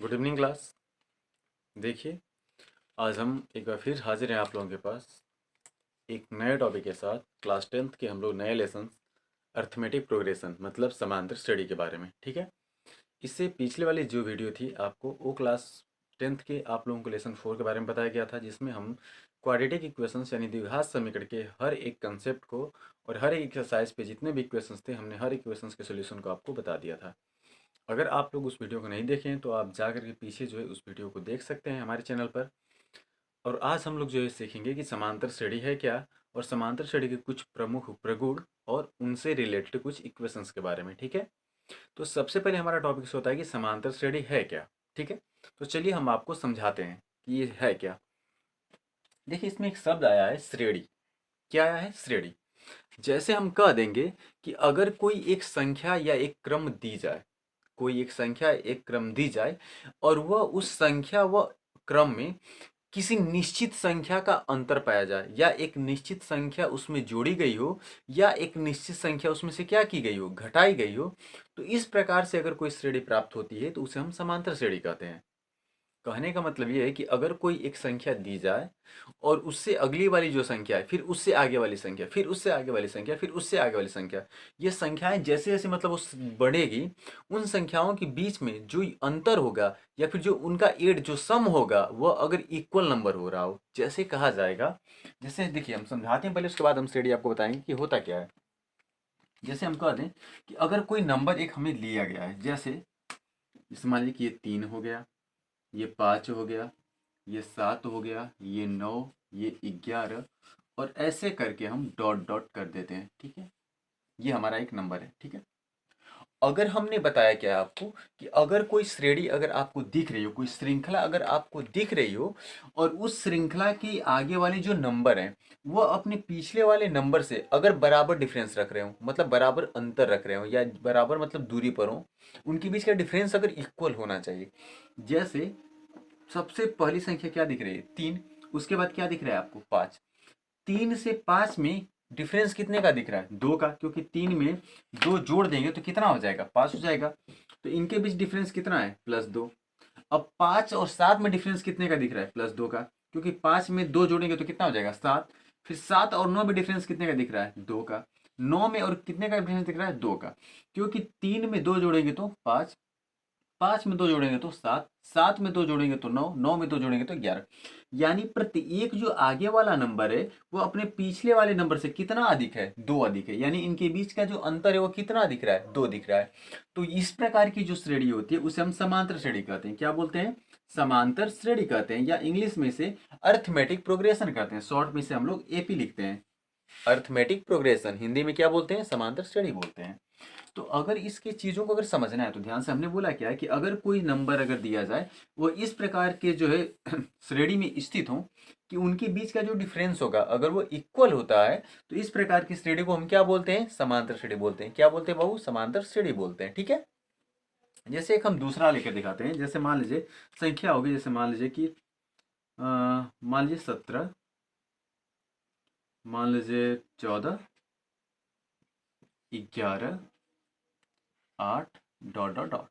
Good evening class. देखिए, आज हम एक बार फिर हाजिर हैं आप लोगों के पास एक नए टॉपिक के साथ। क्लास 10th के हम लोग नए लेसन अर्थमेटिक प्रोग्रेशन मतलब समांतर स्टडी के बारे में। ठीक है, इससे पिछले वाली जो वीडियो थी आपको वो क्लास 10th के आप लोगों को लेसन 4 के बारे में बताया गया था, जिसमें हम क्वाड्रेटिक इक्वेशंस यानी द्विघात समीकरण के हर एक कंसेप्ट को और हर एक एक्सरसाइज पे जितने भी इक्वेशंस थे हमने हर इक्वेशंस के सोल्यूशन को आपको बता दिया था। अगर आप लोग उस वीडियो को नहीं देखें तो आप जा कर के पीछे जो है उस वीडियो को देख सकते हैं हमारे चैनल पर। और आज हम लोग जो है सीखेंगे कि समांतर श्रेणी है क्या, और समांतर श्रेणी के कुछ प्रमुख प्रगुण और उनसे रिलेटेड कुछ इक्वेशंस के बारे में। ठीक है, तो सबसे पहले हमारा टॉपिक होता है कि समांतर श्रेणी है क्या। ठीक है, तो चलिए हम आपको समझाते हैं कि ये है क्या। देखिए, इसमें एक शब्द आया है श्रेणी। क्या आया है? श्रेणी। जैसे हम कह देंगे कि अगर कोई एक संख्या या एक क्रम दी जाए, कोई एक संख्या एक क्रम दी जाए और वह उस संख्या व क्रम में किसी निश्चित संख्या का अंतर पाया जाए, या एक निश्चित संख्या उसमें जोड़ी गई हो, या एक निश्चित संख्या उसमें से क्या की गई हो, घटाई गई हो, तो इस प्रकार से अगर कोई श्रेणी प्राप्त होती है तो उसे हम समांतर श्रेणी कहते हैं। कहने का मतलब ये है कि अगर कोई एक संख्या दी जाए और उससे अगली वाली जो संख्या है, फिर उससे आगे वाली संख्या, फिर उससे आगे वाली संख्या, फिर उससे आगे वाली संख्या, ये संख्याएं जैसे जैसे मतलब उस बढ़ेगी, उन संख्याओं के बीच में जो अंतर होगा या फिर जो उनका एड जो सम होगा वह अगर इक्वल नंबर हो रहा हो, जैसे कहा जाएगा। जैसे देखिए, हम समझाते हैं पहले, उसके बाद हम स्टडी आपको बताएंगे कि होता क्या है। जैसे हम कह दें कि अगर कोई नंबर एक हमें लिया गया है, जैसे मान लीजिए कि ये 3 हो गया, ये 5 हो गया, ये 7 हो गया, ये 9, ये 11, और ऐसे करके हम डॉट डॉट कर देते हैं। ठीक है, ये हमारा एक नंबर है। ठीक है, अगर हमने बताया क्या आपको कि अगर कोई श्रेणी अगर आपको दिख रही हो, कोई श्रृंखला अगर आपको दिख रही हो, और उस श्रृंखला की आगे वाले जो नंबर हैं वो अपने पिछले वाले नंबर से अगर बराबर डिफरेंस रख रहे हो, मतलब बराबर अंतर रख रहे हो, या बराबर मतलब दूरी पर हो, उनके बीच का डिफरेंस अगर इक्वल होना चाहिए। जैसे सबसे पहली संख्या क्या दिख रही है? 3। उसके बाद क्या दिख रहा है आपको? 5। 3 से 5 में डिफरेंस कितने का दिख रहा है? 2 का, क्योंकि 3 में 2 जोड़ देंगे तो कितना हो जाएगा? 5 हो जाएगा। तो इनके बीच डिफरेंस कितना है? +2। अब 5 और 7 में डिफरेंस कितने का दिख रहा है? +2 का, क्योंकि 5 में 2 जोड़ेंगे तो कितना हो जाएगा? 7। फिर 7 और 9 में डिफरेंस कितने का दिख रहा है? 2 का। 9 में और कितने का डिफरेंस दिख रहा है? 2 का, क्योंकि 3 में 2 जोड़ेंगे तो 5, 5 में 2 जोड़ेंगे तो 7, 7 में 2 जोड़ेंगे तो 9, 9 में 2 जोड़ेंगे तो 11। यानी प्रत्येक जो आगे वाला नंबर है वो अपने पिछले वाले नंबर से कितना अधिक है? 2 अधिक है। यानी इनके बीच का जो अंतर है वो कितना दिख रहा है? 2 दिख रहा है। तो इस प्रकार की जो श्रेणी होती है उसे हम समांतर श्रेणी कहते हैं। क्या बोलते हैं? समांतर श्रेणी कहते हैं, या इंग्लिश में से अर्थमेटिक प्रोग्रेशन कहते हैं। शॉर्ट में से हम लोग एपी लिखते हैं। अर्थमेटिक प्रोग्रेशन हिंदी में क्या बोलते हैं? समांतर श्रेणी बोलते हैं। तो अगर इसकी चीज़ों को अगर समझना है तो ध्यान से, हमने बोला क्या है कि अगर कोई नंबर अगर दिया जाए वो इस प्रकार के जो है श्रेणी में स्थित हो कि उनके बीच का जो डिफरेंस होगा अगर वो इक्वल होता है, तो इस प्रकार की श्रेणी को हम क्या बोलते हैं? समांतर श्रेणी बोलते हैं। क्या बोलते हैं बाबू? समांतर श्रेणी बोलते हैं। ठीक है, जैसे एक हम दूसरा लेकर दिखाते हैं। जैसे मान लीजिए संख्या होगी, जैसे मान लीजिए कि मान लीजिए 17, मान लीजिए 14, 11, 8, डॉट डॉट डॉट।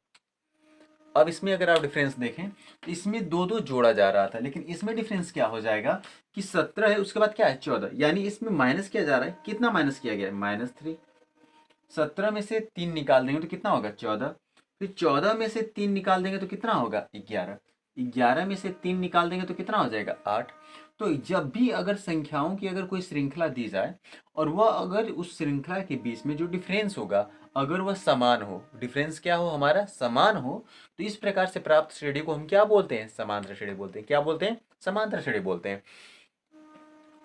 अब इसमें अगर आप डिफरेंस देखें तो इसमें दो दो जोड़ा जा रहा था, लेकिन इसमें डिफरेंस क्या हो जाएगा कि 17 है, उसके बाद क्या है? 14। यानी इसमें माइनस किया जा रहा है। कितना माइनस किया गया है? -3। 17 में से 3 निकाल देंगे तो कितना होगा? 14। फिर 14 में से 3 निकाल देंगे तो कितना होगा? 11। 11 में से 3 निकाल देंगे तो कितना हो जाएगा? 8। तो जब भी अगर संख्याओं की अगर कोई श्रृंखला दी जाए और वह अगर उस श्रृंखला के बीच में जो डिफरेंस होगा अगर वह समान हो, डिफरेंस क्या हो हमारा? समान हो, तो इस प्रकार से प्राप्त श्रेणी को हम क्या बोलते हैं? समांतर श्रेणी बोलते हैं। क्या बोलते हैं? समांतर श्रेणी बोलते हैं।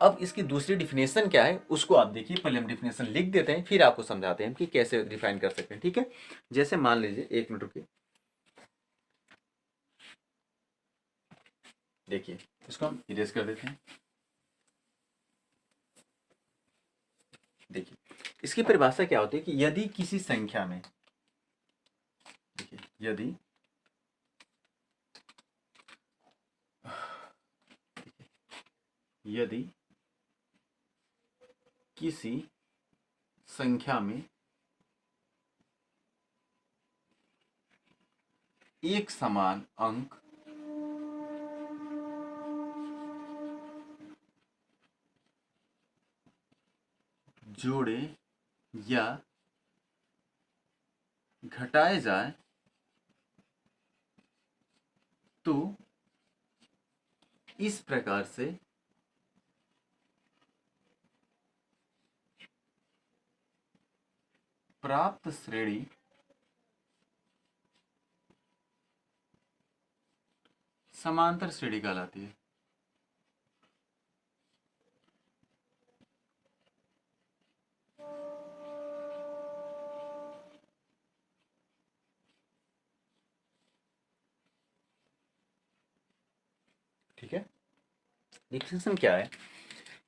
अब इसकी दूसरी डिफिनेशन क्या है उसको आप देखिए। पहले हम डिफिनेशन लिख देते हैं, फिर आपको समझाते हैं कि कैसे डिफाइन कर सकते हैं। ठीक है, जैसे मान लीजिए, 1 मिनट रुकिए, देखिए इसको हम इरेज कर देते हैं। देखिए, इसकी परिभाषा क्या होती है कि यदि किसी संख्या में, देखिए, यदि किसी संख्या में एक समान अंक जोड़े या घटाए जाए तो इस प्रकार से प्राप्त श्रेणी समांतर श्रेणी कहलाती है। ठीक है, डिफिनेशन क्या है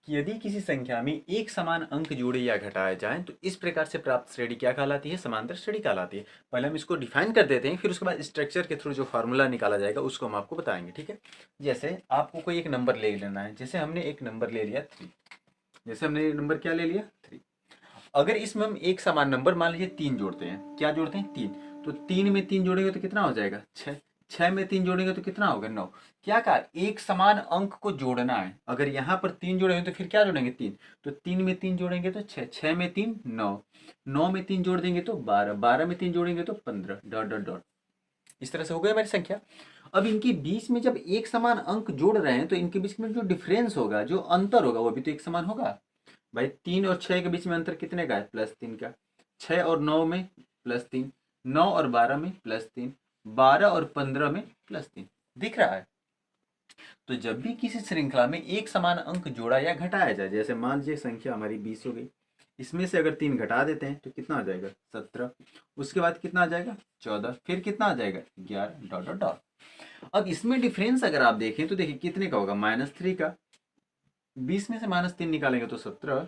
कि यदि किसी संख्या में एक समान अंक जोड़े या घटाए जाएं तो इस प्रकार से प्राप्त श्रेणी क्या कहलाती है, समांतर श्रेणी कहलाती है। पहले हम इसको डिफाइन कर देते हैं, फिर उसके बाद स्ट्रक्चर के थ्रू जो फार्मूला निकाला जाएगा उसको हम आपको बताएंगे। ठीक है, जैसे आपको कोई एक नंबर ले लेना है, जैसे हमने एक नंबर ले लिया 3, जैसे हमने नंबर क्या ले लिया 3। अगर इसमें हम एक समान नंबर मान लीजिए 3 जोड़ते हैं, क्या जोड़ते हैं 3, तो 3 में 3 जोड़ेंगे तो कितना हो जाएगा 6, 6 में 3 जोड़ेंगे तो कितना होगा 9। क्या कहा, एक समान अंक को जोड़ना है। अगर यहाँ पर 3 जोड़ेंगे तो फिर क्या जोड़ेंगे 3, तो 3 में 3 जोड़ेंगे तो 6, 6 में 3 9, 9 में 3 जोड़ देंगे तो 12, 12 में 3 जोड़ेंगे तो 15, डॉट डॉट डॉट। इस तरह से हो गई हमारी संख्या। अब इनके बीच में जब एक समान अंक जोड़ रहे हैं तो इनके बीच में जो डिफरेंस होगा, जो अंतर होगा, वो भी तो एक समान होगा। भाई 3 और 6 के बीच में अंतर कितने का है, +3 का। 6 और 9 में +3, 9 और 12 में +3, 12 और 15 में +3, दिख रहा है। तो जब भी किसी श्रृंखला में एक समान अंक जोड़ा या घटाया जाए, जैसे मान लीजिए संख्या हमारी 20 हो गई, इसमें से अगर 3 घटा देते हैं तो कितना आ जाएगा 17, उसके बाद कितना आ जाएगा 14, फिर कितना आ जाएगा 11, डॉट डॉट डॉट। अब इसमें डिफरेंस अगर आप देखें तो देखिए कितने का होगा, -3 का। 20 में से -3 निकालेंगे तो 17,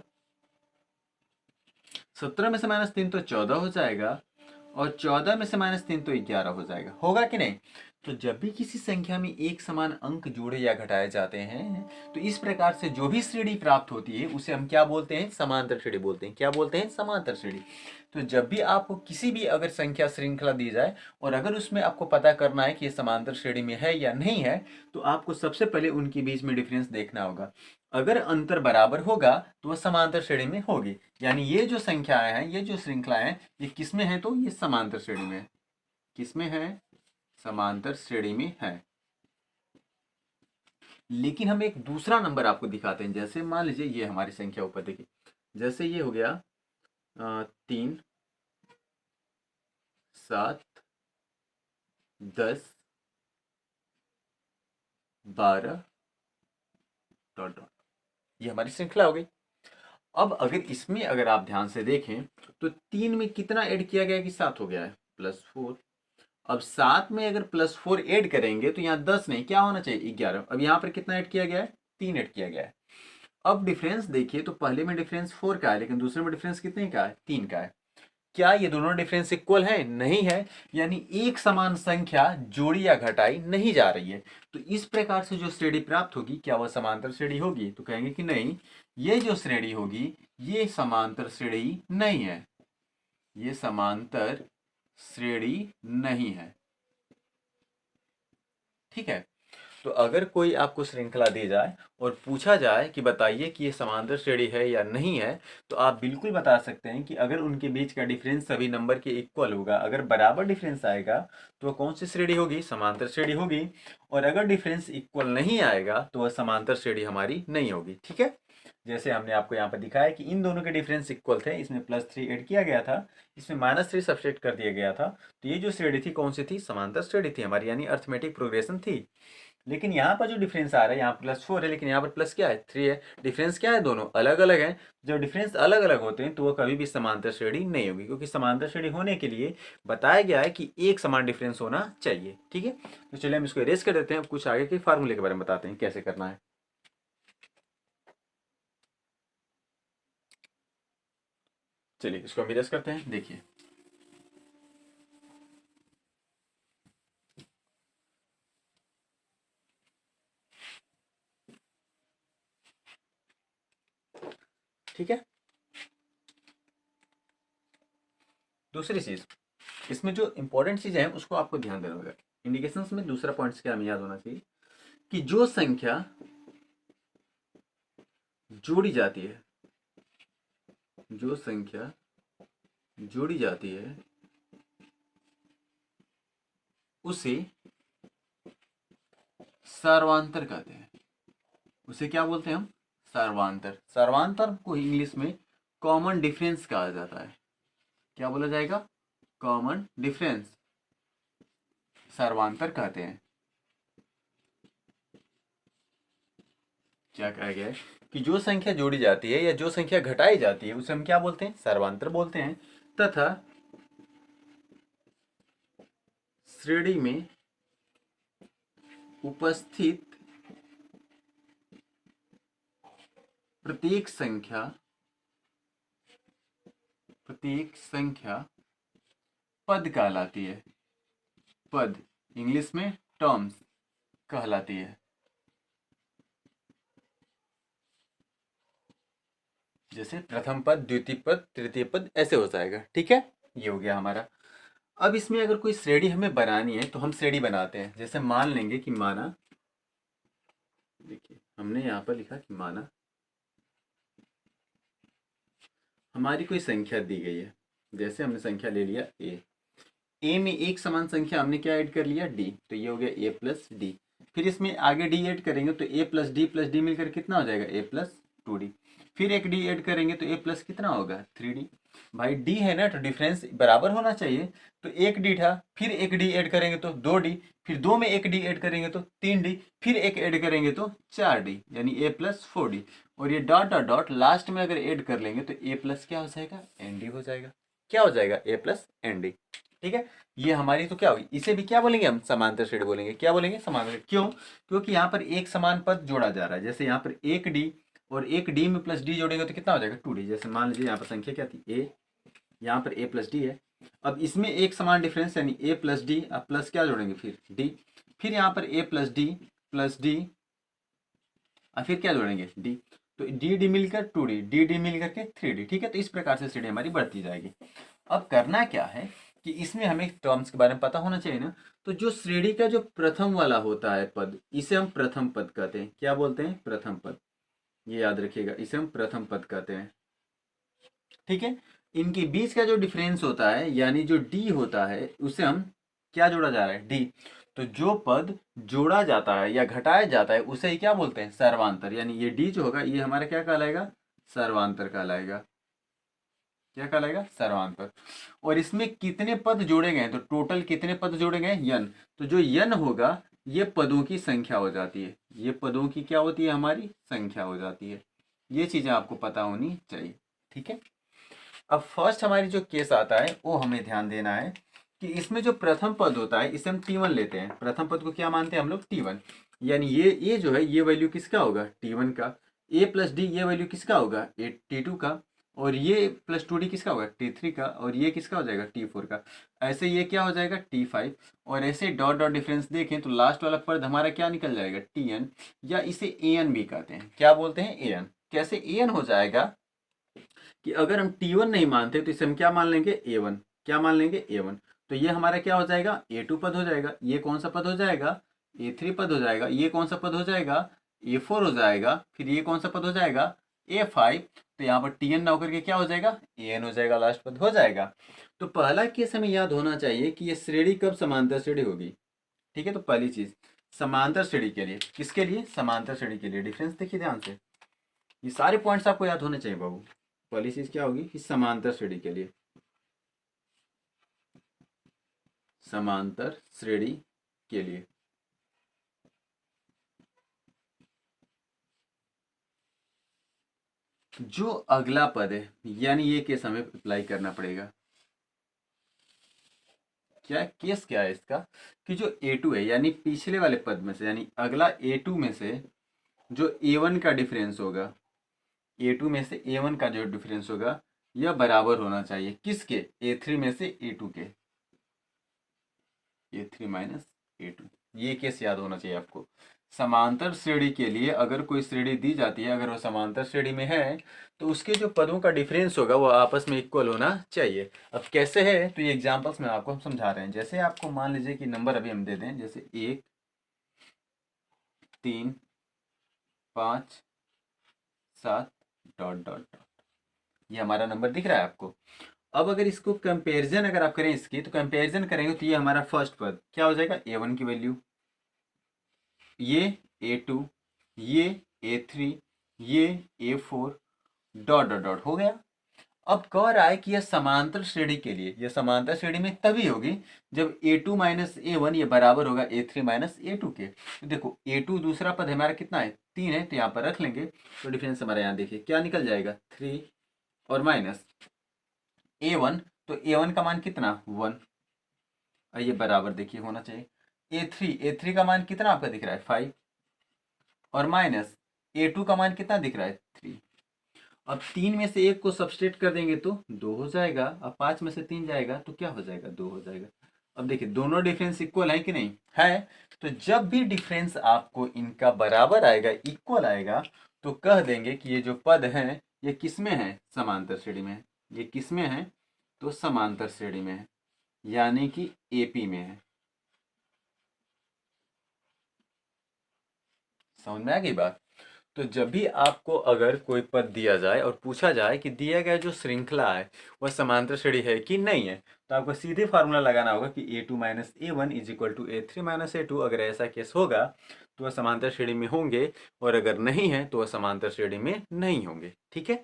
17 में से -3 तो 14 हो जाएगा, और 14 में से -3 तो 11 हो जाएगा, होगा कि नहीं। तो जब भी किसी संख्या में एक समान अंक जोड़े या घटाए जाते हैं तो इस प्रकार से जो भी श्रेणी प्राप्त होती है उसे हम क्या बोलते हैं, समांतर श्रेणी बोलते हैं। क्या बोलते हैं, समांतर श्रेणी। तो जब भी आपको किसी भी अगर संख्या श्रृंखला दी जाए और अगर उसमें आपको पता करना है कि ये समांतर श्रेणी में है या नहीं है, तो आपको सबसे पहले उनके बीच में डिफरेंस देखना होगा। अगर अंतर बराबर होगा तो वह समांतर श्रेणी में होगी। यानी ये जो संख्याएं हैं, ये जो श्रृंखलाएं हैं, ये किसमें है, तो ये समांतर श्रेणी में है। किसमें है, समांतर श्रेणी में है। लेकिन हम एक दूसरा नंबर आपको दिखाते हैं। जैसे मान लीजिए ये हमारी संख्या ऊपर देखिए, जैसे ये हो गया 3, 7, 10, 12, डॉट डॉट, ये हमारी श्रृंखला हो गई। अब अगर इसमें अगर आप ध्यान से देखें तो 3 में कितना ऐड किया गया कि 7 हो गया है, +4। अब 7 में अगर +4 ऐड करेंगे तो यहाँ 10 नहीं, क्या होना चाहिए 11। अब यहाँ पर कितना ऐड किया गया है, 3 ऐड किया गया है। अब डिफरेंस देखिए तो पहले में डिफरेंस 4 का है, लेकिन दूसरे में डिफरेंस कितने का है, 3 का है। क्या ये दोनों डिफरेंस इक्वल है, नहीं है। यानी एक समान संख्या जोड़ी या घटाई नहीं जा रही है। तो इस प्रकार से जो श्रेणी प्राप्त होगी, क्या वह समांतर श्रेणी होगी, तो कहेंगे कि नहीं, ये जो श्रेणी होगी ये समांतर श्रेणी नहीं है, ये समांतर श्रेणी नहीं है। ठीक है, तो अगर कोई आपको श्रृंखला दी जाए और पूछा जाए कि बताइए कि ये समांतर श्रेणी है या नहीं है, तो आप बिल्कुल बता सकते हैं कि अगर उनके बीच का डिफरेंस सभी नंबर के इक्वल होगा, अगर बराबर डिफरेंस आएगा तो वह कौन सी श्रेणी होगी, समांतर श्रेणी होगी। और अगर डिफरेंस इक्वल नहीं आएगा तो वह समांतर श्रेणी हमारी नहीं होगी। ठीक है, जैसे हमने आपको यहाँ पर दिखाया कि इन दोनों के डिफरेंस इक्वल थे, इसमें +3 ऐड किया गया था, इसमें -3 सब्सट्रैक्ट कर दिया गया था। तो ये जो श्रेणी थी कौन सी थी, समांतर श्रेणी थी हमारी, यानी अर्थमेटिक प्रोग्रेशन थी। लेकिन यहाँ पर जो डिफरेंस आ रहा है, यहाँ +4 है, लेकिन यहाँ पर प्लस क्या है 3 है। डिफरेंस क्या है, दोनों अलग अलग हैं। जब डिफरेंस अलग अलग होते हैं तो वो कभी भी समांतर श्रेणी नहीं होगी, क्योंकि समांतर श्रेणी होने के लिए बताया गया है कि एक समान डिफरेंस होना चाहिए। ठीक है, तो चलिए हम इसको इरेज कर देते हैं, कुछ आगे के फार्मूले के बारे में बताते हैं कैसे करना है। चलिए इसको हम इरेज करते हैं, देखिए ठीक है। दूसरी चीज, इसमें जो इंपॉर्टेंट चीजें हैं उसको आपको ध्यान देना होगा। इंडिकेशंस में दूसरा पॉइंट क्या हमें याद होना चाहिए कि जो संख्या जोड़ी जाती है, जो संख्या जोड़ी जाती है उसे सर्वांतर कहते हैं। उसे क्या बोलते हैं हम? सर्वांतर। सर्वांतर को इंग्लिश में कॉमन डिफरेंस कहा जाता है। क्या बोला जाएगा? कॉमन डिफरेंस, सर्वांतर कहते हैं। क्या कहा गया है कि जो संख्या जोड़ी जाती है या जो संख्या घटाई जाती है उसे हम क्या बोलते हैं? सर्वांतर बोलते हैं। तथा श्रेणी में उपस्थित प्रत्येक संख्या पद कहलाती है। पद इंग्लिश में टर्म्स कहलाती है। जैसे प्रथम पद, द्वितीय पद, तृतीय पद, ऐसे हो जाएगा। ठीक है, ये हो गया हमारा। अब इसमें अगर कोई श्रेणी हमें बनानी है तो हम श्रेणी बनाते हैं। जैसे मान लेंगे कि माना, देखिए हमने यहाँ पर लिखा कि माना हमारी कोई संख्या दी गई है। जैसे हमने संख्या ले लिया ए में एक समान संख्या हमने क्या ऐड कर लिया? डी। तो ये हो गया ए प्लस डी। फिर इसमें आगे डी ऐड करेंगे तो ए प्लस डी मिलकर कितना हो जाएगा? ए प्लस 2d। फिर एक डी ऐड करेंगे तो ए प्लस कितना होगा? 3d। भाई डी है ना, तो डिफरेंस बराबर होना चाहिए। तो एक डी था, फिर एक डी ऐड करेंगे तो 2d, फिर दो में एक डी ऐड करेंगे तो 3d, फिर एक ऐड करेंगे तो 4d, यानी ए प्लस 4d। और ये डॉट डॉट डॉट लास्ट में अगर ऐड कर लेंगे तो ए प्लस क्या हो जाएगा? एन डी हो जाएगा। क्या हो जाएगा? ए प्लस एन डी। ठीक है, ये हमारी तो क्या होगी? इसे भी क्या बोलेंगे हम? समांतर श्रेणी बोलेंगे। क्या बोलेंगे? समांतर। क्यों? क्योंकि यहाँ पर एक समान पद जोड़ा जा रहा है। जैसे यहाँ पर एक डी और एक डी में प्लस डी जोड़ेंगे तो कितना हो जाएगा? 2d। जैसे मान लीजिए यहाँ पर संख्या क्या थी? ए, यहाँ पर ए प्लस डी है। अब इसमें एक समान डिफरेंस यानी ए प्लस डी, अब प्लस क्या जोड़ेंगे? फिर डी। फिर यहाँ पर ए प्लस डी और फिर क्या जोड़ेंगे? डी। तो डी डी मिलकर 2d, डी डी मिलकर के 3d। ठीक है, तो इस प्रकार से श्रेणी हमारी बढ़ती जाएगी। अब करना क्या है कि इसमें हमें टर्म्स के बारे में पता होना चाहिए ना। तो जो श्रेणी का जो प्रथम वाला होता है पद, इसे हम प्रथम पद कहते हैं। क्या बोलते हैं? प्रथम पद। ये याद रखिएगा, इसे हम प्रथम पद कहते हैं। ठीक है, इनके बीच का जो डिफरेंस होता है यानी जो डी होता है उसे हम क्या जोड़ा जा रहा है? डी। तो जो पद जोड़ा जाता है या घटाया जाता है उसे ही क्या बोलते हैं? सर्वांतर। यानी ये डी जो होगा ये हमारा क्या कहलाएगा? सर्वांतर कहलाएगा। क्या कहलाएगा? सर्वांतर। और इसमें कितने पद जोड़े गए? तो टोटल कितने पद जोड़े गए? n। तो जो n होगा ये पदों की संख्या हो जाती है। ये पदों की क्या होती है? हमारी संख्या हो जाती है। ये चीजें आपको पता होनी चाहिए। ठीक है, अब फर्स्ट हमारी जो केस आता है वो हमें ध्यान देना है कि इसमें जो प्रथम पद होता है इसे हम t1 लेते हैं। प्रथम पद को क्या मानते हैं हम लोग? t1। यानी ये जो है ये वैल्यू किसका होगा? t1 का। a प्लस डी ये वैल्यू किसका होगा? t2 का। और ये प्लस 2d किसका होगा? t3 का। और ये किसका हो जाएगा? t4 का। ऐसे ये क्या हो जाएगा? t5। और ऐसे डॉट डॉट डिफरेंस देखें तो लास्ट वाला पद हमारा क्या निकल जाएगा? tn, या इसे an भी कहते हैं। क्या बोलते हैं? an। कैसे an हो जाएगा कि अगर हम t1 नहीं मानते तो इसे हम क्या मान लेंगे? a1। क्या मान लेंगे? a1। तो ये हमारा क्या हो जाएगा? a2 पद हो जाएगा। ये कौन सा पद हो जाएगा? a3 पद हो जाएगा। ये कौन सा पद हो जाएगा? a4 हो जाएगा। फिर ये कौन सा पद हो जाएगा? a5। तो यहाँ पर tn ना होकर के क्या हो जाएगा? an हो जाएगा, लास्ट पद हो जाएगा। तो पहला केस हमें याद होना चाहिए कि ये श्रेणी कब समांतर श्रेणी होगी। ठीक है, तो पहली चीज समांतर श्रेणी के लिए, किसके लिए? समांतर श्रेणी के लिए। डिफरेंस देखिए ध्यान से, ये सारे पॉइंट्स आपको याद होने चाहिए बाबू। पहली चीज क्या होगी कि समांतर श्रेणी के लिए, समांतर श्रेणी के लिए जो अगला पद है, यानी ये केस हमें अप्लाई करना पड़ेगा। क्या केस क्या है इसका कि जो a2 है यानी पिछले वाले पद में से, यानी अगला a2 में से जो a1 का डिफरेंस होगा, a2 में से a1 का जो डिफरेंस होगा यह बराबर होना चाहिए किसके? a3 में से a2 के। a3 minus a2। ये केस याद होना चाहिए आपको। समांतर श्रेणी के लिए अगर कोई श्रेणी दी जाती है, अगर वो समांतर श्रेणी में है, तो उसके जो पदों का डिफरेंस होगा वो आपस में इक्वल होना चाहिए। अब कैसे है, तो ये एग्जांपल्स में आपको हम समझा रहे हैं। जैसे आपको मान लीजिए कि नंबर अभी हम दे दें, जैसे 1 3 5 7 डॉट डॉट डॉट, ये हमारा नंबर दिख रहा है आपको। अब अगर इसको कंपैरिजन अगर आप करें इसकी, तो कंपैरिजन करेंगे तो ये हमारा फर्स्ट पद क्या हो जाएगा, A1 की वैल्यू, ये A2, ये A3, ये A4, डॉट डॉट डॉट हो गया। अब कह रहा है कि यह समांतर श्रेणी के लिए, यह समांतर श्रेणी में तभी होगी जब A2 माइनस A1 ये बराबर होगा A3 माइनस A2 के। तो देखो A2 दूसरा पद हमारा कितना है, 3 है, तो यहाँ पर रख लेंगे, तो डिफरेंस हमारा यहाँ देखिए क्या निकल जाएगा, 3 और माइनस A1, तो A1 का मान कितना 1, और ये बराबर देखिए होना चाहिए A3 का मान कितना आपका दिख रहा है 5, और माइनस A2 का मान कितना दिख रहा है 3। अब 3 में से 1 को सब्सट्रेट कर देंगे तो 2 हो जाएगा, अब 5 में से 3 जाएगा तो क्या हो जाएगा, 2 हो जाएगा। अब देखिए दोनों डिफरेंस इक्वल है कि नहीं है, तो जब भी डिफरेंस आपको इनका बराबर आएगा, इक्वल आएगा, तो कह देंगे कि ये जो पद हैं ये किस में है, समांतर श्रेणी में है। ये किस में है, तो समांतर श्रेणी में है, यानी कि एपी में है। समझ में आ गई बात। तो जब भी आपको अगर कोई पद दिया जाए और पूछा जाए कि दिया गया जो श्रृंखला है वह समांतर श्रेणी है कि नहीं है, तो आपको सीधे फार्मूला लगाना होगा कि A2 minus A1 is equal to A3 minus A2। अगर ऐसा केस होगा तो वह समांतर श्रेणी में होंगे, और अगर नहीं है तो वह समांतर श्रेणी में नहीं होंगे। ठीक है,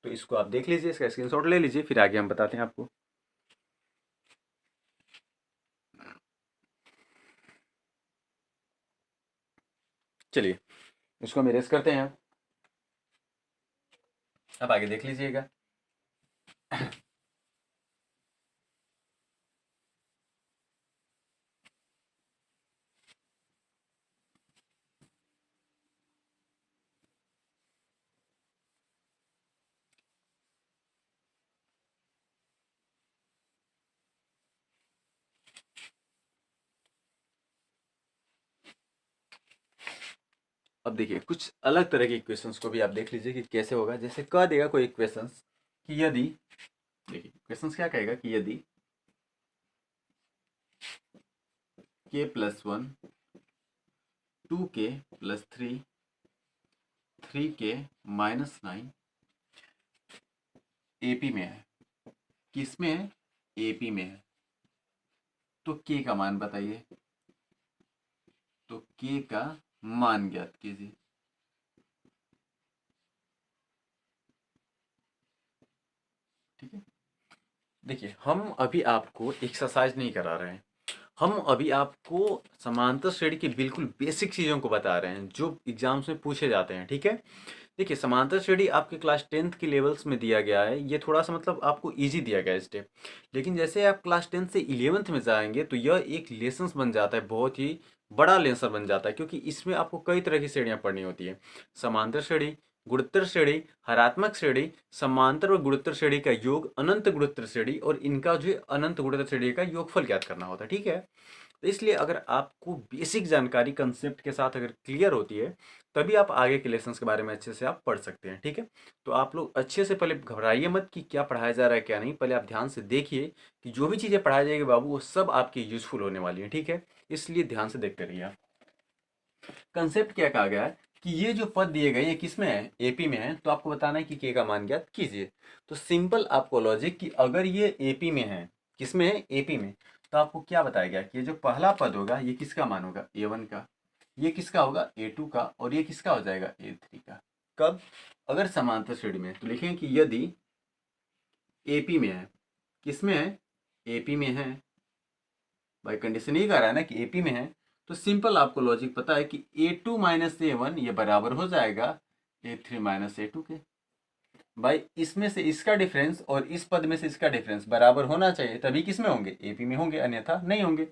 तो इसको आप देख लीजिए, इसका स्क्रीनशॉट ले लीजिए, फिर आगे हम बताते हैं आपको। चलिए इसको हम इरेज करते हैं, अब आगे देख लीजिएगा। अब देखिए कुछ अलग तरह के इक्वेशंस को भी आप देख लीजिए कि कैसे होगा। जैसे कह देगा कोई इक्वेशंस कि यदि, देखिए क्वेश्चंस क्या कहेगा कि यदि k plus 1 2k plus 3 3k minus 9 AP में है, किस में है, एपी में है, तो k का मान बताइए, तो k का मान ज्ञात कीजिए। ठीक है, देखिए हम अभी आपको एक्सरसाइज नहीं करा रहे हैं, हम अभी आपको समांतर श्रेणी की बिल्कुल बेसिक चीज़ों को बता रहे हैं जो एग्जाम्स में पूछे जाते हैं। ठीक है, देखिए समांतर श्रेणी आपके क्लास 10th के लेवल्स में दिया गया है, ये थोड़ा सा मतलब आपको इजी दिया गया है स्टेप। लेकिन जैसे आप क्लास 10 से 11th में जाएंगे तो यह एक लेसन्स बन जाता है, बहुत ही बड़ा लेसन बन जाता है, क्योंकि इसमें आपको कई तरह की श्रेणियाँ पढ़नी होती है। समांतर श्रेणी, गुणोत्तर श्रेणी, हरात्मक श्रेणी, समांतर और गुणोत्तर श्रेणी का योग, अनंत गुणोत्तर श्रेणी, और इनका जो अनंत गुणोत्तर श्रेणी का योगफल ज्ञात करना होता है। ठीक है, तो इसलिए अगर आपको बेसिक जानकारी कंसेप्ट के साथ अगर क्लियर होती है, तभी आप आगे के लेसन्स के बारे में अच्छे से आप पढ़ सकते हैं। ठीक है, तो आप लोग अच्छे से पहले घबराइए मत कि क्या पढ़ाया जा रहा है क्या नहीं, पहले आप ध्यान से देखिए कि जो भी चीज़ें पढ़ाई जाएगी बाबू वो सब आपकी यूजफुल होने वाली हैं। ठीक है, इसलिए ध्यान से देखते रहिए आप। कंसेप्ट क्या कहा गया है कि ये जो पद दिए गए ये किस में है, एपी में है, तो आपको बताना है कि के का मान ज्ञात कीजिए। तो सिंपल आपको लॉजिक कि अगर ये एपी में है, किस में है, एपी में, तो आपको क्या बताया गया कि ये जो पहला पद होगा ये किसका मान होगा, A1 का, ये किसका होगा, A2 का, और ये किसका हो जाएगा, A3 का। कब, अगर समांतर श्रेणी में, तो लिखेंगे कि यदि एपी में है, किस में है, एपी में है, भाई कंडीशन ही कह रहा है ना कि एपी में है, तो सिंपल आपको लॉजिक पता है कि A2 माइनस A1 ये बराबर हो जाएगा A3 माइनस A2 के। भाई इसमें से इसका डिफरेंस और इस पद में से इसका डिफरेंस बराबर होना चाहिए, तभी किस में होंगे, एपी में होंगे, अन्यथा नहीं होंगे।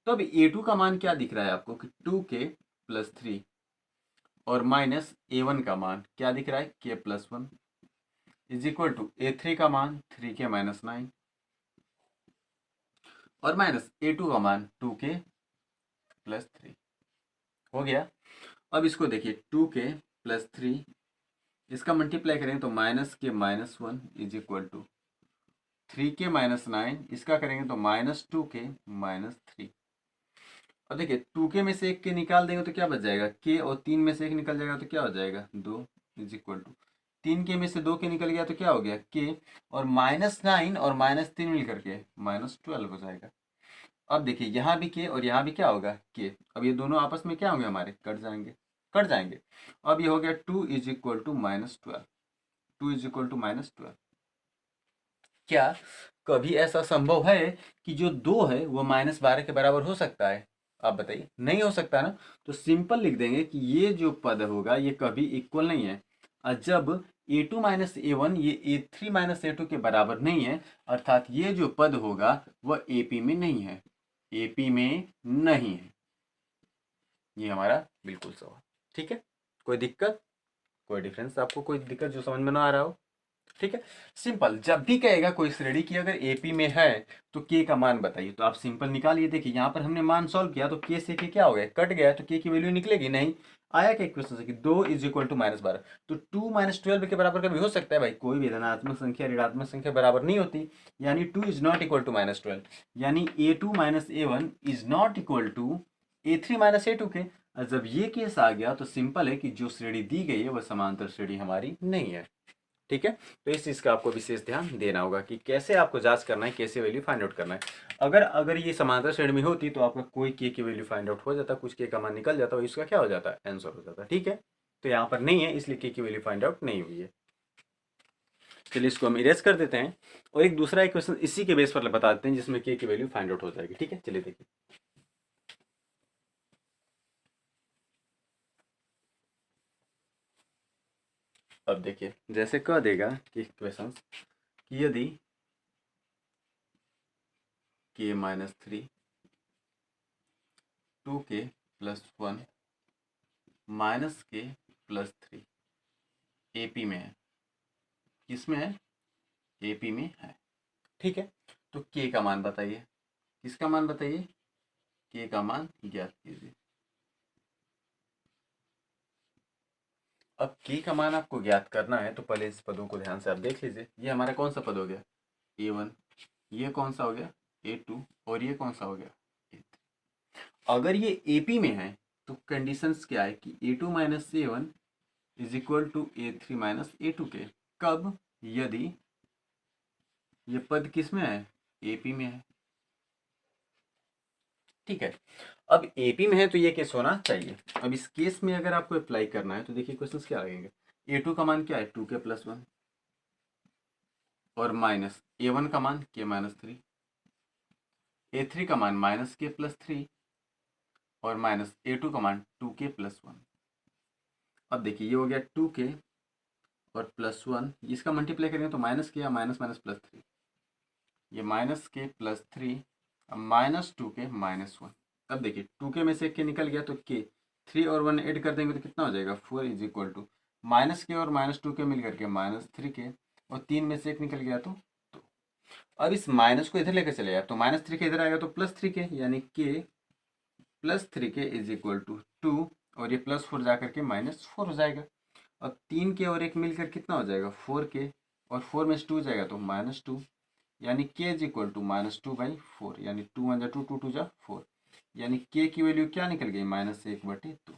तो अब A2 का मान क्या दिख रहा है आपको कि 2k प्लस 3, और माइनस A1 का मान क्या दिख रहा है, k plus 1, is equal to A3 का मान 3k माइनस 9, और माइनस A2 का मान 2k +3 हो गया। अब इसको देखिए 2k + 3, इसका मल्टीप्लाई करेंगे तो -k - 1 is equal to 3k - 9, इसका करेंगे तो -2k - 3। और देखिए 2k में से एक के निकाल देंगे तो क्या बच जाएगा k, और 3 में से एक निकल जाएगा तो क्या हो जाएगा 2 इज इक्वल टू 3k में से 2 के निकल गया तो क्या हो गया k, और -9 और -3 मिल करके -12 हो जाएगा। अब देखिए यहाँ भी k और यहाँ भी क्या होगा k, अब ये दोनों आपस में क्या होंगे हमारे कट जाएंगे। अब ये हो गया 2 is equal to -12, 2 is equal to -12। क्या कभी ऐसा संभव है कि जो 2 है वो -12 के बराबर हो सकता है? आप बताइए, नहीं हो सकता ना। तो सिंपल लिख देंगे कि ये जो पद होगा ये कभी इक्वल नहीं है। और जब a2 - a1 ये a3 - a2 के बराबर नहीं है, अर्थात ये जो पद होगा वह AP में नहीं है, AP में नहीं है। ये हमारा बिल्कुल सवाल ठीक है। कोई दिक्कत, कोई डिफरेंस, आपको कोई दिक्कत जो समझ में ना आ रहा हो? ठीक है। सिंपल, जब भी कहेगा कोई श्रेणी की अगर एपी में है तो के का मान बताइए, तो आप सिंपल निकालिए। देखिए यहाँ पर हमने मान सॉल्व किया तो के से के क्या हो गया, कट गया, तो के की वैल्यू निकलेगी नहीं। आया क्या इक्वेशन से कि 2 इज इक्वल टू -12, तो 2 - 12 के बराबर कभी हो सकता है भाई? कोई भी धनात्मक संख्या ऋणात्मक संख्या बराबर नहीं होती, यानी 2 इज नॉट इक्वल टू -12, यानी a2 - a1 is not equal to a3 - a2 के। और जब ये केस आ गया तो सिंपल है कि जो श्रेणी दी गई है वह समांतर श्रेणी हमारी नहीं है। ठीक है। तो इस चीज़ का आपको विशेष ध्यान देना होगा कि कैसे आपको जांच करना है, कैसे वैल्यू फाइंड आउट करना है। अगर अगर ये समांतर श्रेणी में होती तो आपका कोई के की वैल्यू फाइंड आउट हो जाता, कुछ के का मान निकल जाता और इसका क्या हो जाता, आंसर हो जाता। ठीक है। तो यहाँ पर नहीं है, इसलिए के की वैल्यू फाइंड आउट नहीं हुई है। चलिए इसको हम इरेज कर देते हैं और एक दूसरा इक्वेशन इसी के बेस पर बता देते हैं जिसमें के की वैल्यू फाइंड आउट हो जाएगी। ठीक है, चलिए देखिए। अब देखिए जैसे कह देगा कि इक्वेशन कि यदि k - 3 2k + 1 -k + 3 AP में है, किसमें है, AP में है। ठीक है। तो k का मान बताइए, किसका मान बताइए, k का मान ज्ञात कीजिए। अब k का मान आपको ज्ञात करना है तो पहले इस पदों को ध्यान से आप देख लीजिए। ये हमारा कौन सा पद हो गया, a1, ये कौन सा हो गया a2, और ये कौन सा हो गया a3। अगर ये AP में है तो कंडीशंस क्या है कि a2 - a1 is equal to a3 - a2 के। कब, यदि ये पद किस में है, AP में है। ठीक है। अब AP में है तो ये केस होना चाहिए। अब इस केस में अगर आपको अप्लाई करना है तो देखिए क्वेश्चंस क्या लगेंगे। a2 का मान क्या है 2k + 1, और माइनस a1 का मान k - 3, a3 का मान -k + 3, और माइनस a2 का मान 2k + 1। अब देखिए ये हो गया 2k और +1, इसका मल्टीप्लाई करेंगे तो -k या -3, ये -k + 3, अब -2k - 1। अब देखिए 2k में से k निकल गया तो k, 3 और 1 ऐड कर देंगे तो कितना हो जाएगा 4 इज इक्वल टू -k और -2k मिल करके -3k, और 3 में से एक निकल गया तो 2। अब इस माइनस को इधर लेकर चले गया तो -3k इधर आएगा तो +3k, यानी k + 3k is equal to 2, और ये +4 जा करके -4 हो जाएगा। अब 3k और एक मिलकर कितना हो जाएगा 4k, और 4 में से 2 जाएगा तो -2, यानी k इज इक्वल टू -2/4, यानी 2 × 2 2 2 4, यानी k की वैल्यू क्या निकल गई -1/2।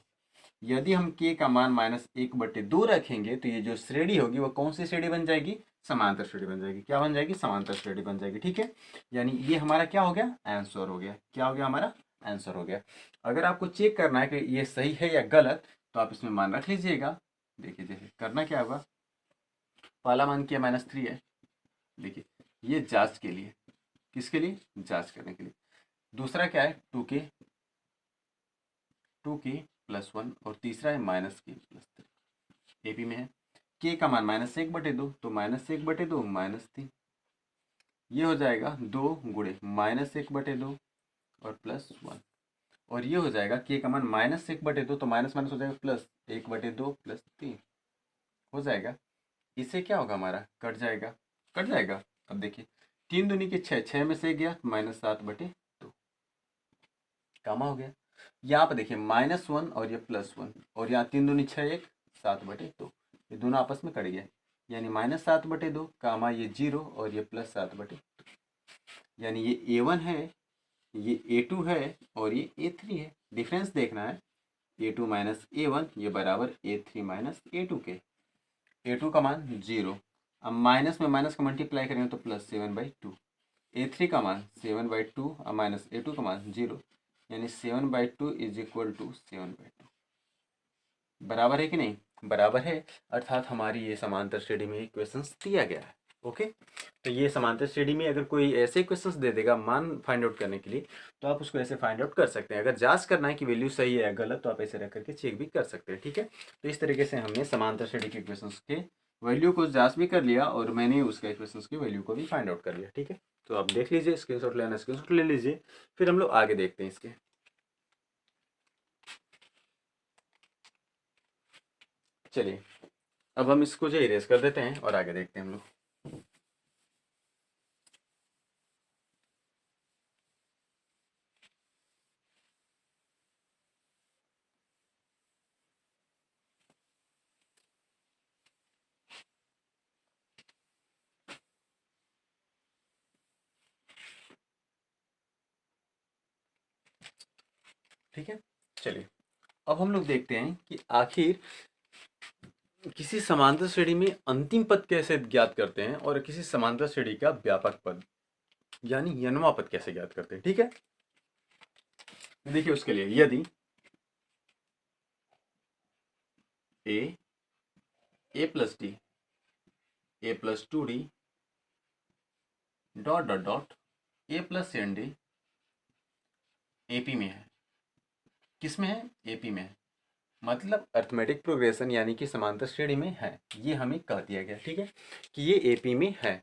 यदि हम k का मान -1/2 रखेंगे तो ये जो श्रेणी होगी वो कौन सी श्रेणी बन जाएगी, समांतर श्रेणी बन जाएगी। क्या बन जाएगी, समांतर श्रेणी बन जाएगी। ठीक है, यानी ये हमारा क्या हो गया, आंसर हो गया। क्या हो गया, हमारा आंसर हो गया। अगर आपको चेक करना है कि ये सही है या गलत तो आप इसमें मान रख लीजिएगा। देखिए जैसे करना क्या होगा, पहला मान क्या -3 है, देखिए ये जांच के लिए, किसके लिए, जांच करने के लिए। दूसरा क्या है 2k + 1, और तीसरा है -k + 3, AP में है। k का मान -1/2, तो -1/2 -3, ये हो जाएगा 2 गुणे -1/2 और +1, और ये हो जाएगा k का मान -1/2, तो माइनस माइनस हो जाएगा +1/2 +3 हो जाएगा। इससे क्या होगा, हमारा कट जाएगा, कट जाएगा। अब देखिए 3 दूनी के 6, 6 में से गया -7/2, कामा हो गया। यहाँ पर देखिए -1 और ये +1 और यहाँ 3 दूनी 6 1 7/2 ये दोनों आपस में कट गए, यानी -7/2 कामा ये 0 और ये +7/2, यानी ये A1 है, ये A2 है और ये A3 है। डिफरेंस देखना है, A2 माइनस A1 ये बराबर A3 माइनस A2 के। A2 का मान 0, अब माइनस में माइनस का मल्टीप्लाई करेंगे तो +7/2। A3 का मान 7/2 और माइनस A2 का मान 0, यानी 7/2 इज इक्वल टू 7/2। बराबर है कि नहीं? बराबर है, अर्थात हमारी ये समांतर श्रेणी में इक्वेशंस दिया गया है। ओके, तो ये समांतर श्रेणी में अगर कोई ऐसे क्वेश्चंस दे देगा मान फाइंड आउट करने के लिए, तो आप उसको ऐसे फाइंड आउट कर सकते हैं। अगर जांच करना है कि वैल्यू सही है या गलत, तो आप ऐसे रख करके चेक भी कर सकते हैं। ठीक है, तो इस तरीके से हमने समांतर श्रेणी के क्वेश्चंस के वैल्यू को जांच भी कर लिया और मैंने उसके क्वेश्चंस की वैल्यू को भी फाइंड आउट कर लिया। ठीक है, तो आप देख लीजिए, स्क्रीनशॉट लेना स्क्रीनशॉट ले लीजिए, फिर हम लोग आगे देखते हैं इसके। चलिए, अब हम इसको जो इरेज कर देते हैं और आगे देखते हैं हम लोग। ठीक है, चलिए अब हम लोग देखते हैं कि आखिर किसी समांतर श्रेणी में अंतिम पद कैसे ज्ञात करते हैं और किसी समांतर श्रेणी का व्यापक पद यानी यनवा पद कैसे ज्ञात करते हैं। ठीक है, देखिए उसके लिए यदि a plus D a plus 2d dot dot dot a plus N D AP में है, किस में है? एपी में है, मतलब अर्थमेटिक प्रोग्रेशन यानी कि समांतर श्रेणी में है, ये हमें कह दिया गया। ठीक है, कि ये एपी में है।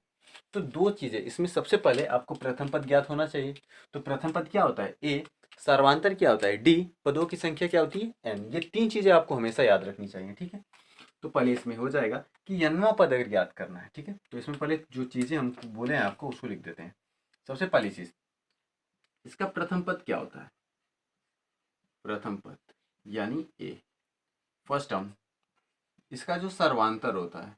तो दो चीजें इसमें, सबसे पहले आपको प्रथम पद ज्ञात होना चाहिए। तो प्रथम पद क्या होता है? ए। सर्वांतर क्या होता है? डी। पदों की संख्या क्या होती है? एन। ये तीन चीजें आपको हमेशा याद रखनी चाहिए। ठीक है, तो पहले इसमें हो जाएगा कि यन्मा पद अगर ज्ञात करना है। ठीक है, तो इसमें पहले जो चीजें हम बोले हैं आपको उसको लिख देते हैं। सबसे पहली चीज, इसका प्रथम पद क्या होता है? प्रथम पद यानी ए, फर्स्ट टर्म। इसका जो सर्वांतर होता है,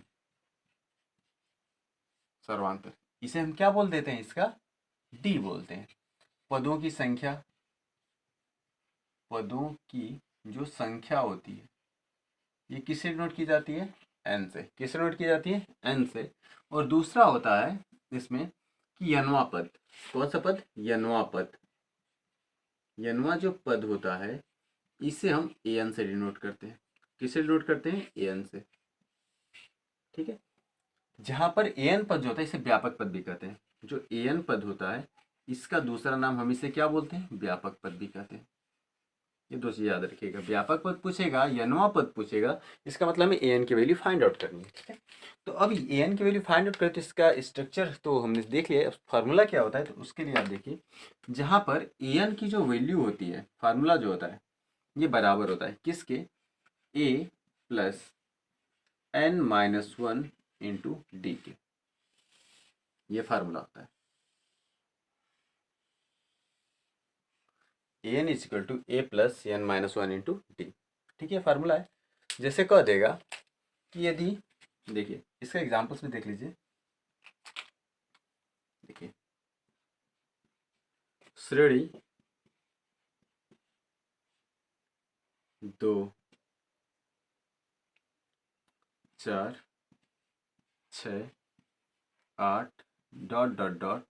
सर्वांतर, इसे हम क्या बोल देते हैं? इसका डी बोलते हैं। पदों की संख्या, पदों की जो संख्या होती है ये किससे डिनोट की जाती है? एन से। किससे डिनोट की जाती है? एन से। और दूसरा होता है इसमें कि यनवा पद। कौन सा पद? यनवा पद। यनवा जो पद होता है इसे हम ए एन से डिनोट करते हैं। किससे डिनोट करते हैं? ए एन से। ठीक है, जहां पर ए एन पद जो होता है इसे व्यापक पद भी कहते हैं। जो ए एन पद होता है इसका दूसरा नाम हम इसे क्या बोलते हैं? व्यापक पद भी कहते हैं। ये दो चीज याद रखिएगा, व्यापक पद पूछेगा, यनवा पद पूछेगा, इसका मतलब हमें ए एन की वैल्यू फाइंड आउट करनी है। ठीक है, तो अब ए एन की वैल्यू फाइंड आउट करते इसका स्ट्रक्चर तो हमने देख लिया। फार्मूला क्या होता है तो उसके लिए आप देखिए, जहां पर ए एन की जो वैल्यू होती है, फार्मूला जो होता है ये बराबर होता है किसके? A plus N minus 1 into D के। ये फार्मूला होता है। A N is equal to A plus N minus 1 into D. ठीक है, फार्मूला है। जैसे कह देगा कि यदि, देखिए इसका एग्जाम्पल्स में देख लीजिए। देखिए श्रेणी 2 4 6 8 डॉट डॉट डॉट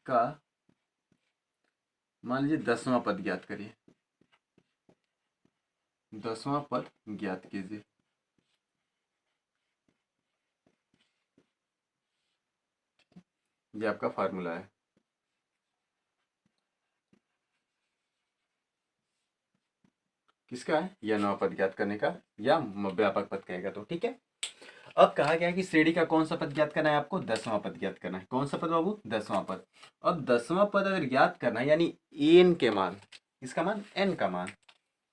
का मान लीजिए 10वां पद ज्ञात करिए। 10वां पद ज्ञात कीजिए। ये आपका फार्मूला है। किसका है? यह नवा पद ज्ञात करने का, या व्यापक पद कहेगा तो। ठीक है, अब कहा गया है कि श्रेणी का कौन सा पद ज्ञात करना है आपको? 10वां पद ज्ञात करना है। कौन सा पद बाबू? 10वां पद। अब 10वां पद अगर ज्ञात करना है यानी एन के मान, इसका मान एन का मान।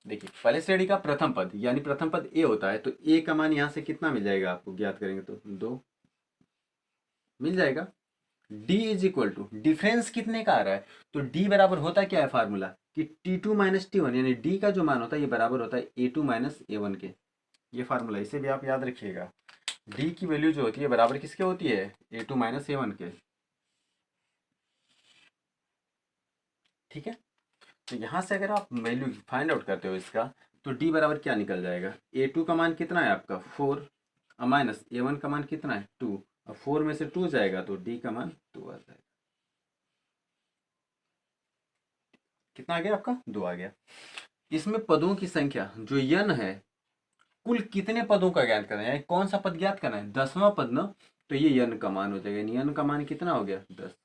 देखिए पहले श्रेणी का प्रथम पद यानी प्रथम पद ए होता है, तो ए का मान यहाँ से कितना मिल जाएगा आपको? ज्ञात करेंगे तो 2 मिल जाएगा। D is equal to difference कितने का आ रहा है, तो डी बराबर होता क्या है फार्मूला कि T two minus T one, यानी डी का जो मान होता है ये बराबर होता है A two minus A one के। ये फार्मूला इसे भी आप याद रखिएगा। डी की वैल्यू जो होती है बराबर किसके होती है, A two minus A one के। ठीक है, तो यहाँ से अगर आप वैल्यू फाइंड आउट करते हो इसका, तो डी बराबर क्या निकल जाएगा, ए टू का मान कितना है आपका 4 माइनस ए वन का मान कितना है 2, अब 4 में से 2 जाएगा तो डी का मान 2 आ जाएगा। कितना आ गया आपका 2 आ गया। इसमें पदों की संख्या जो यन है, कुल कितने पदों का ज्ञात करना है, यानी कौन सा पद ज्ञात करना है, 10वां पद ना, तो ये यन का मान हो जाएगा, यानी यन का मान कितना हो गया 10।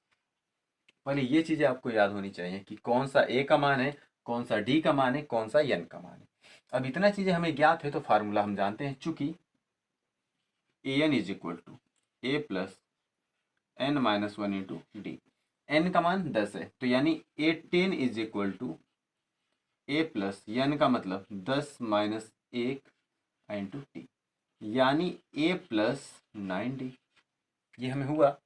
पहले ये चीजें आपको याद होनी चाहिए कि कौन सा ए का मान है, कौन सा डी का मान है, कौन सा यन का मान है। अब इतना चीजें हमें ज्ञात है तो फार्मूला हम जानते हैं, चूंकि A N is equal to A plus N minus one into D, N का मान 10 है तो यानी A 10 is equal to A plus N का मतलब 10 माइनस 1 इंटू टी, यानी ए प्लस 9डी। ये हमें हुआ।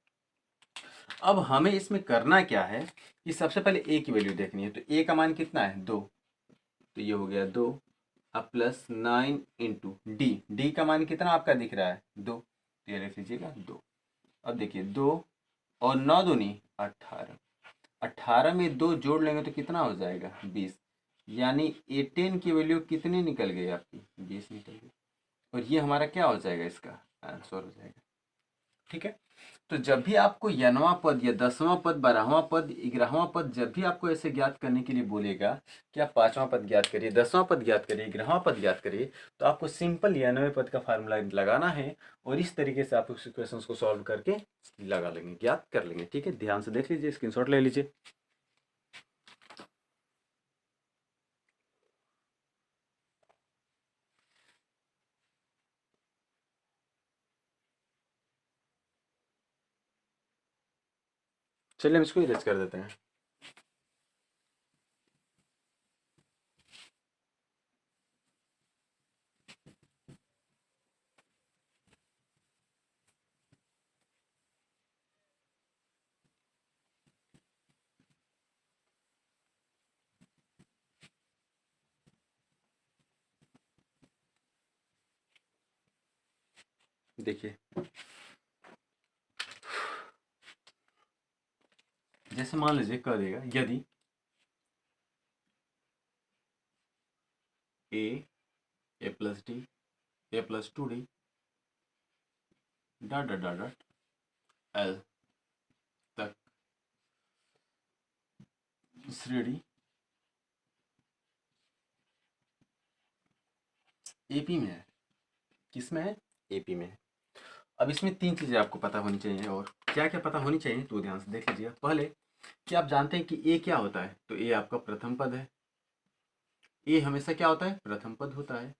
अब हमें इसमें करना क्या है कि सबसे पहले ए की वैल्यू देखनी है, तो ए का मान कितना है 2, तो ये हो गया 2, अब प्लस 9 इंटू डी, डी का मान कितना आपका दिख रहा है 2, तो ये लिख लीजिएगा 2। अब देखिए 2 और 9 दूनी 18, 18 में 2 जोड़ लेंगे तो कितना हो जाएगा 20, यानी ए 10 की वैल्यू कितनी निकल गई आपकी 20 निकल गई, और ये हमारा क्या हो जाएगा इसका आंसर हो जाएगा। ठीक है, तो जब भी आपको यनवा पद या 10वां पद, 12वां पद, 11वां पद जब भी आपको ऐसे ज्ञात करने के लिए बोलेगा कि आप 5वां पद ज्ञात करिए, 10वां पद ज्ञात करिए, 11वां पद ज्ञात करिए, तो आपको सिंपल 99 पद का फार्मूला लगाना है और इस तरीके से आप उस क्वेश्चन को सॉल्व करके लगा लेंगे, ज्ञात कर लेंगे। ठीक है, ध्यान से देख लीजिए, स्क्रीनशॉट ले लीजिए। चलिए हम इसको इरेज कर देते हैं। देखिए जैसे मान लीजिए कह देगा यदि A plus D, A plus 2d dot dot dot dot L तक श्रेणी एपी में है, किस में है एपी में है। अब इसमें 3 चीज़ें आपको पता होनी चाहिए, और क्या क्या पता होनी चाहिए तो ध्यान से देख लीजिए। पहले कि आप जानते हैं कि ए क्या होता है, तो ए आपका प्रथम पद है, ए हमेशा क्या होता है प्रथम पद होता है।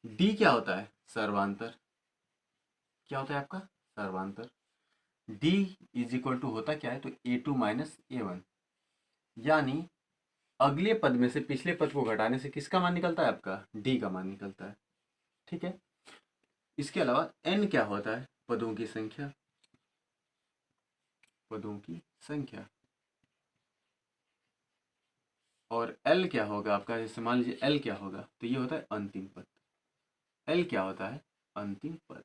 डी क्या होता है सर्वांतर, क्या होता है आपका सर्वांतर। डी इज इक्वल टू होता क्या है, तो ए टू माइनस ए वन, यानी अगले पद में से पिछले पद को घटाने से किसका मान निकलता है आपका डी का मान निकलता है। ठीक है, इसके अलावा एन क्या होता है पदों की संख्या, पदों की संख्या। और एल क्या होगा आपका, जैसे मान लीजिए एल क्या होगा, तो ये होता है अंतिम पद। एल क्या होता है अंतिम पद।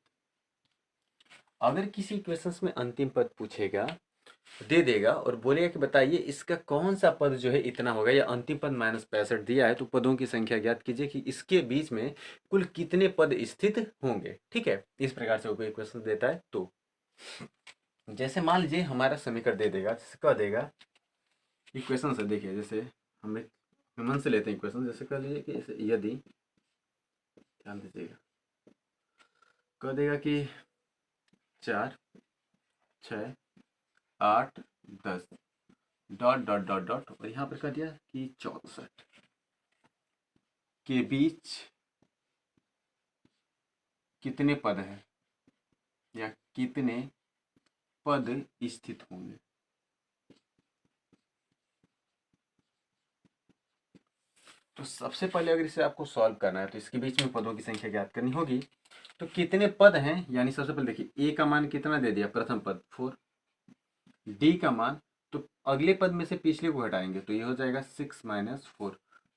अगर किसी क्वेश्चंस में अंतिम पद पूछेगा, दे देगा और बोलेगा कि बताइए इसका कौन सा पद जो है इतना होगा, या अंतिम पद माइनस 65 दिया है तो पदों की संख्या ज्ञात कीजिए कि इसके बीच में कुल कितने पद स्थित होंगे। ठीक है, इस प्रकार से वो कोई क्वेश्चन देता है तो जैसे मान लीजिए हमारा समीकरण दे देगा, जैसे कह देगा इक्वेशन से, देखिए जैसे हम मन से लेते हैं इक्वेशन, जैसे कह लीजिए कि यदि ध्यान दीजिएगा, कह देगा कि 4 6 8 10 डॉट डॉट डॉट डॉट, और यहाँ पर कर दिया कि 64 के बीच कितने पद हैं या कितने पद स्थित होंगे। तो सबसे पहले अगर इसे आपको सॉल्व करना है तो इसके बीच में पदों की संख्या ज्ञात करनी होगी। तो कितने पद हैं, यानी सबसे पहले देखिए ए का मान कितना दे दिया प्रथम पद 4, डी का मान, तो अगले पद में से पिछले को हटाएंगे तो ये हो जाएगा 6 माइनस 4,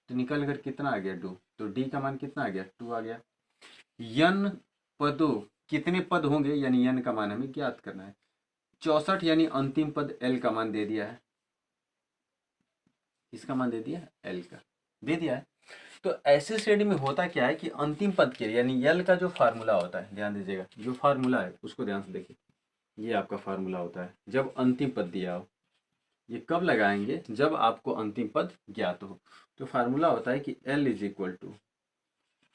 तो निकल कर कितना आ गया 2, तो डी का मान कितना आ गया 2 आ गया। यन पदों, कितने पद होंगे यानी यन का मान हमें ज्ञात करना है। 64 यानी अंतिम पद एल का मान दे दिया है, इसका मान दे दिया एल का दे दिया है। तो ऐसे श्रेणी में होता क्या है कि अंतिम पद के लिए यानी एल का जो फार्मूला होता है, ध्यान दीजिएगा जो फार्मूला है उसको ध्यान से देखिए, ये आपका फार्मूला होता है जब अंतिम पद दिया हो। ये कब लगाएंगे, जब आपको अंतिम पद ज्ञात हो। तो फार्मूला होता है कि L is equal to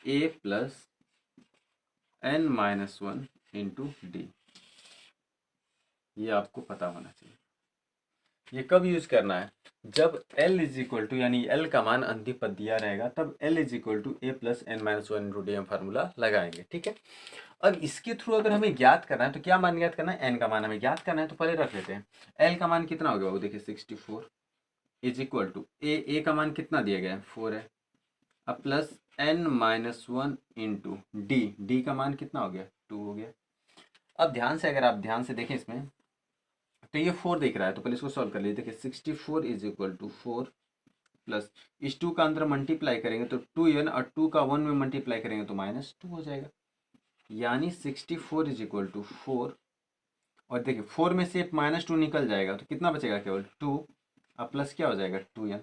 A plus N minus 1 into D, ये आपको पता होना चाहिए। ये कब यूज करना है, जब L इज इक्वल टू यानी L का मान अंतिम पद दिया रहेगा तब L is equal to A plus N minus 1 into D हम फार्मूला लगाएंगे, ठीक है। अब इसके थ्रू अगर हमें ज्ञात करना है तो क्या मान ज्ञात करना है, एन का मान हमें ज्ञात करना है, तो पहले रख लेते हैं। एल का मान कितना हो गया वो देखिए 64 इज इक्वल टू ए का मान कितना दिया गया है 4 है, अब plus N minus 1 into D का मान कितना हो गया 2 हो गया। अब ध्यान से, अगर आप ध्यान से देखें इसमें तो ये 4 दिख रहा है, तो पहले इसको सॉल्व कर लीजिए। देखिए 64 इज इक्वल टू 4 प्लस इस 2 का अंदर मल्टीप्लाई करेंगे तो 2n और 2 का 1 में मल्टीप्लाई करेंगे तो -2 हो जाएगा, यानी 64 इज इक्वल टू 4। और देखिए 4 में से -2 निकल जाएगा तो कितना बचेगा केवल 2, अब प्लस क्या हो जाएगा 2n।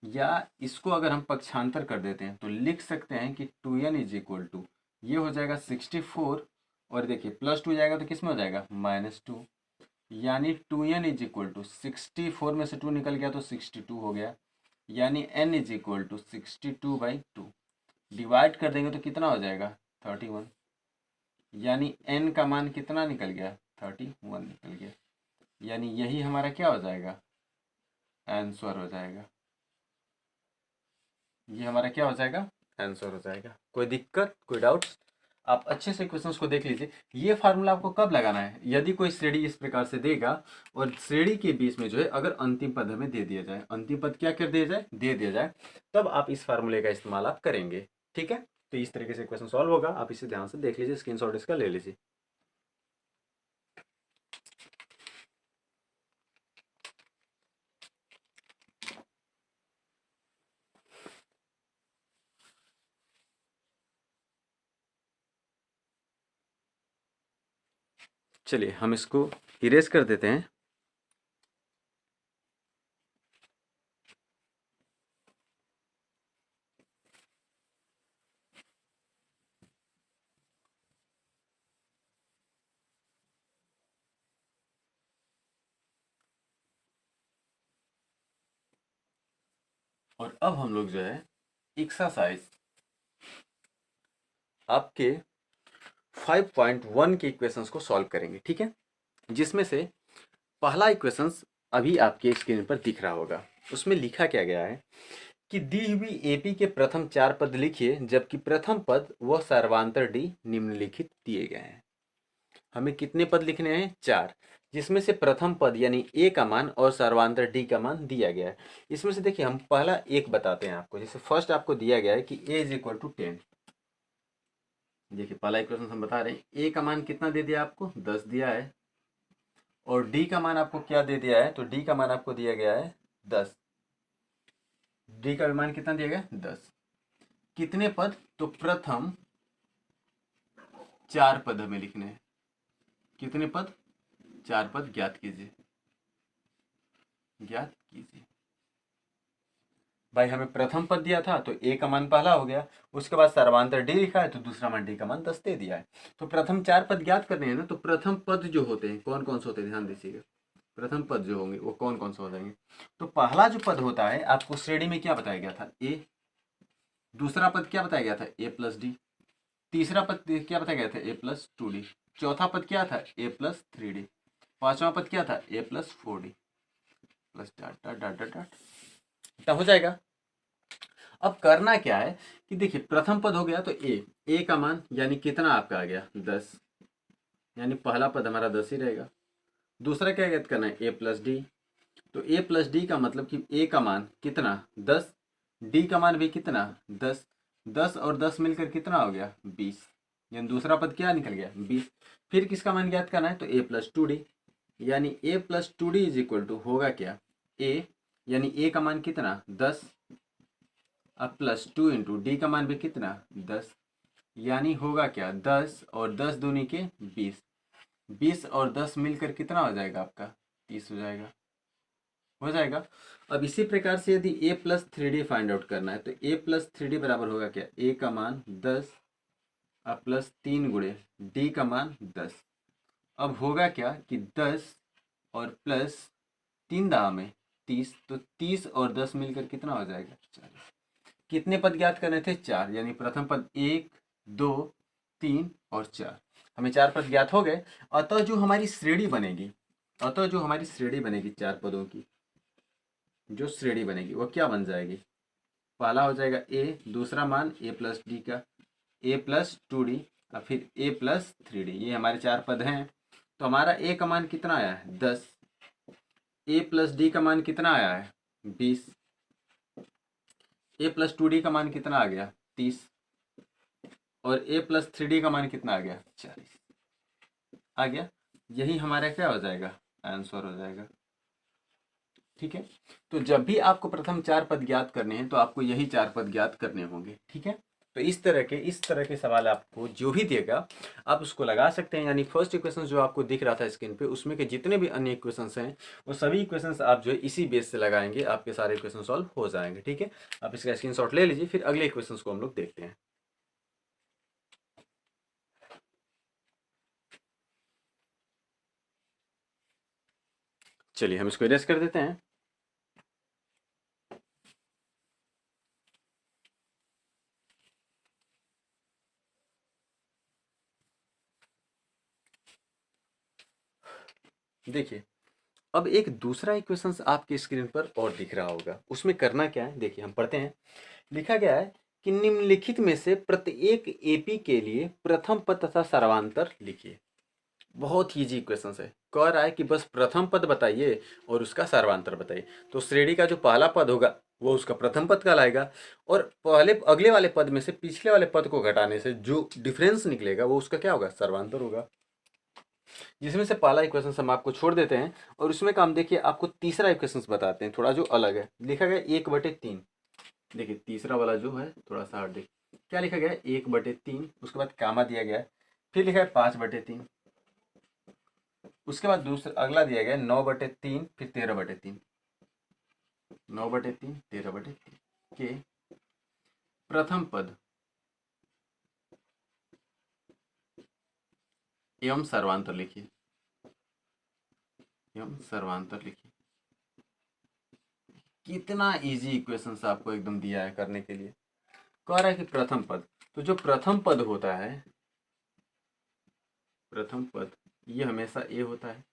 या इसको अगर हम पक्षांतर कर देते हैं तो लिख सकते हैं कि 2n इज इक्वल टू ये हो जाएगा 64, और देखिए +2 जाएगा तो किस में हो जाएगा -2, यानी 2n इज इक्वल टू 64 में से 2 निकल गया तो 62 हो गया, यानी n is equal to 62/2। Divide कर देंगे तो कितना हो जाएगा 31, यानी n का मान कितना निकल गया 31 निकल गया, यानी यही हमारा क्या हो जाएगा आंसर हो जाएगा। ये हमारा क्या हो जाएगा आंसर हो जाएगा। कोई दिक्कत, कोई डाउट्स? आप अच्छे से क्वेश्चंस को देख लीजिए। ये फार्मूला आपको कब लगाना है, यदि कोई श्रेणी इस प्रकार से देगा और श्रेणी के बीच में जो है अगर अंतिम पद हमें दे दिया जाए, अंतिम पद क्या कर दिया जाए दे दिया जाए, तब आप इस फार्मूले का इस्तेमाल आप करेंगे, ठीक है। तो इस तरीके से क्वेश्चन सॉल्व होगा, आप इसे ध्यान से देख लीजिए, स्क्रीनशॉट इसका ले लीजिए। चलिए हम इसको इरेज कर देते हैं। और अब हम लोग जो है एक्सरसाइज आपके 5.1 के इक्वेशंस को सॉल्व करेंगे, ठीक है। जिसमें से पहला इक्वेशंस अभी आपके स्क्रीन पर दिख रहा होगा। उसमें लिखा क्या गया है कि दी हुई एपी के प्रथम 4 पद लिखिए जबकि प्रथम पद व सर्वांतर डी निम्नलिखित दिए गए हैं। हमें कितने पद लिखने हैं 4, जिसमें से प्रथम पद यानी ए का मान और सर्वांतर डी का मान दिया गया है। इसमें से देखिए हम पहला एक बताते हैं आपको। जैसे फर्स्ट आपको दिया गया है कि ए इज इक्वल टू 10। देखिए पहला इक्वेशन हम बता रहे हैं, ए का मान कितना दे दिया आपको 10 दिया है, और डी का मान आपको क्या दे दिया है, तो डी का मान आपको दिया गया है 10। डी का मान कितना दिया गया 10। कितने पद, तो प्रथम 4 पद हमें लिखने हैं। कितने पद 4 पद ज्ञात कीजिए, ज्ञात कीजिए। भाई हमें प्रथम पद दिया था तो ए का मान पहला हो गया, उसके बाद सर्वांतर डी लिखा है तो दूसरा मान डी का मान 10 दे दिया है। तो प्रथम 4 पद ज्ञात करने हैं ना, तो प्रथम पद जो होते हैं कौन कौन से होते हैं ध्यान दीजिएगा। प्रथम पद जो होंगे वो कौन कौन से हो जाएंगे, तो पहला जो पद होता है आपको श्रेणी में क्या बताया गया था ए, दूसरा पद क्या बताया गया था ए प्लस डी, तीसरा पद क्या बताया गया था ए प्लस 2डी, चौथा पद क्या था ए प्लस 3डी, पांचवा पद क्या था ए प्लस 4डी plus dot dot dot dot dot, इतना हो जाएगा। अब करना क्या है कि देखिए प्रथम पद हो गया तो ए का मान यानी कितना आपका आ गया 10, यानी पहला पद हमारा 10 ही रहेगा। दूसरा क्या ज्ञात करना है ए प्लस डी, तो ए प्लस डी का मतलब कि ए का मान कितना 10, डी का मान भी कितना 10, 10 और 10 मिलकर कितना हो गया 20, यानी दूसरा पद क्या निकल गया 20। फिर किसका मान ज्ञात करना है, तो ए प्लस 2डी, यानी a plus 2d is equal to होगा क्या, a यानी a का मान कितना 10, अब प्लस 2 इंटू डी का मान भी कितना 10, यानी होगा क्या 10 और 10 दूनी के 20, 20 और 10 मिलकर कितना हो जाएगा आपका 30 हो जाएगा। अब इसी प्रकार से यदि a plus 3d find out करना है तो a प्लस 3d बराबर होगा क्या, a का मान 10 अब प्लस 3 गुणे d का मान 10। अब होगा क्या कि 10 और प्लस 3 दाम में 30, तो 30 और 10 मिलकर कितना हो जाएगा 40। कितने पद ज्ञात करने थे 4, यानी प्रथम पद 1 2 3 और 4, हमें 4 पद ज्ञात हो गए। अतः जो हमारी श्रेणी बनेगी 4 पदों की जो श्रेणी बनेगी वो क्या बन जाएगी, पहला हो जाएगा a, दूसरा मान a प्लस डी का a प्लस 2d और फिर a प्लस 3d, ये हमारे 4 पद हैं। तो हमारा a का मान कितना आया है 10, a प्लस डी का मान कितना आया है 20, a प्लस 2d का मान कितना आ गया 30 और a प्लस 3d का मान कितना आ गया 40 आ गया। यही हमारा क्या हो जाएगा आंसर हो जाएगा। ठीक है, तो जब भी आपको प्रथम 4 पद ज्ञात करने हैं तो आपको यही 4 पद ज्ञात करने होंगे। ठीक है, तो इस तरह के सवाल आपको जो भी देगा आप उसको लगा सकते हैं। यानी फर्स्ट इक्वेशन जो आपको दिख रहा था स्क्रीन पे, उसमें के जितने भी अन्य इक्वेशंस हैं वो सभी इक्वेशंस आप जो है इसी बेस से लगाएंगे, आपके सारे इक्वेशन सॉल्व हो जाएंगे। ठीक है, आप इसका स्क्रीनशॉट ले लीजिए, फिर अगले इक्वेशन को हम लोग देखते हैं। चलिए हम इसको इरेज कर देते हैं। देखिए अब एक दूसरा इक्वेशन आपके स्क्रीन पर और दिख रहा होगा, उसमें करना क्या है देखिए हम पढ़ते हैं। लिखा गया है कि निम्नलिखित में से प्रत्येक एपी के लिए प्रथम पद तथा सर्वांतर लिखिए। बहुत ईजी इक्वेशन है, कह रहा है कि बस प्रथम पद बताइए और उसका सर्वांतर बताइए। तो श्रेणी का जो पहला पद होगा वो उसका प्रथम पद कहलाएगा, और पहले अगले वाले पद में से पिछले वाले पद को घटाने से जो डिफरेंस निकलेगा वो उसका क्या होगा सर्वांतर होगा। जिसमें से पहला इक्वेशन हम आपको छोड़ देते हैं और उसमें काम देखिए आपको तीसरा इक्वेशन बताते हैं थोड़ा जो अलग है। लिखा गया 1/3, देखिए तीसरा वाला जो है थोड़ा सा हट देखिए क्या लिखा गया है 1/3, उसके बाद कामा दिया गया है, फिर लिखा है 5/3, उसके बाद दूसरा अगला दिया गया 9/3, फिर 13/3, 9/3 13/3 के प्रथम पद एवं सर्वांतर लिखिए, कितना इजी इक्वेशन आपको एकदम दिया है करने के लिए। कह रहा है कि प्रथम पद, तो जो प्रथम पद होता है, प्रथम पद ये हमेशा ए होता है।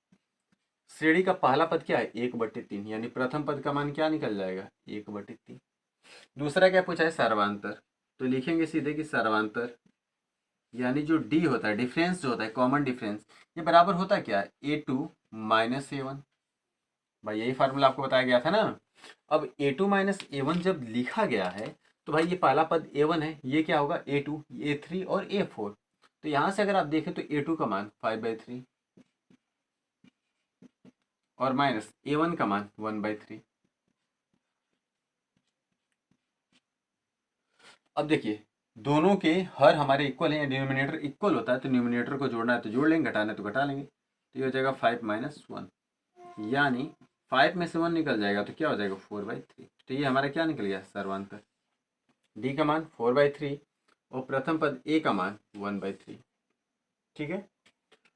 श्रेणी का पहला पद क्या है 1/3, यानी प्रथम पद का मान क्या निकल जाएगा 1/3। दूसरा क्या पूछा है सर्वांतर, तो लिखेंगे सीधे कि सर्वांतर यानी जो डी होता है डिफरेंस जो होता है कॉमन डिफरेंस, ये बराबर होता है क्या A2 - A1। भाई यही फार्मूला आपको बताया गया था ना। अब A2 - A1 जब लिखा गया है तो भाई ये पहला पद A1 है, ये क्या होगा A2 A3 और A4। तो यहाँ से अगर आप देखें तो A2 का मान 5/3 और माइनस A1 का मान 1/3। अब देखिए दोनों के हर हमारे इक्वल हैं, डिनोमिनेटर इक्वल होता है तो न्यूमिनेटर को जोड़ना है तो जोड़ लेंगे, घटाना है तो घटा लेंगे। तो ये हो जाएगा 5 - 1, यानी 5 में से 1 निकल जाएगा तो क्या हो जाएगा 4/3। तो ये हमारा क्या निकल गया सर्वांतर, डी का मान 4/3 और प्रथम पद ए का मान 1/3। ठीक है,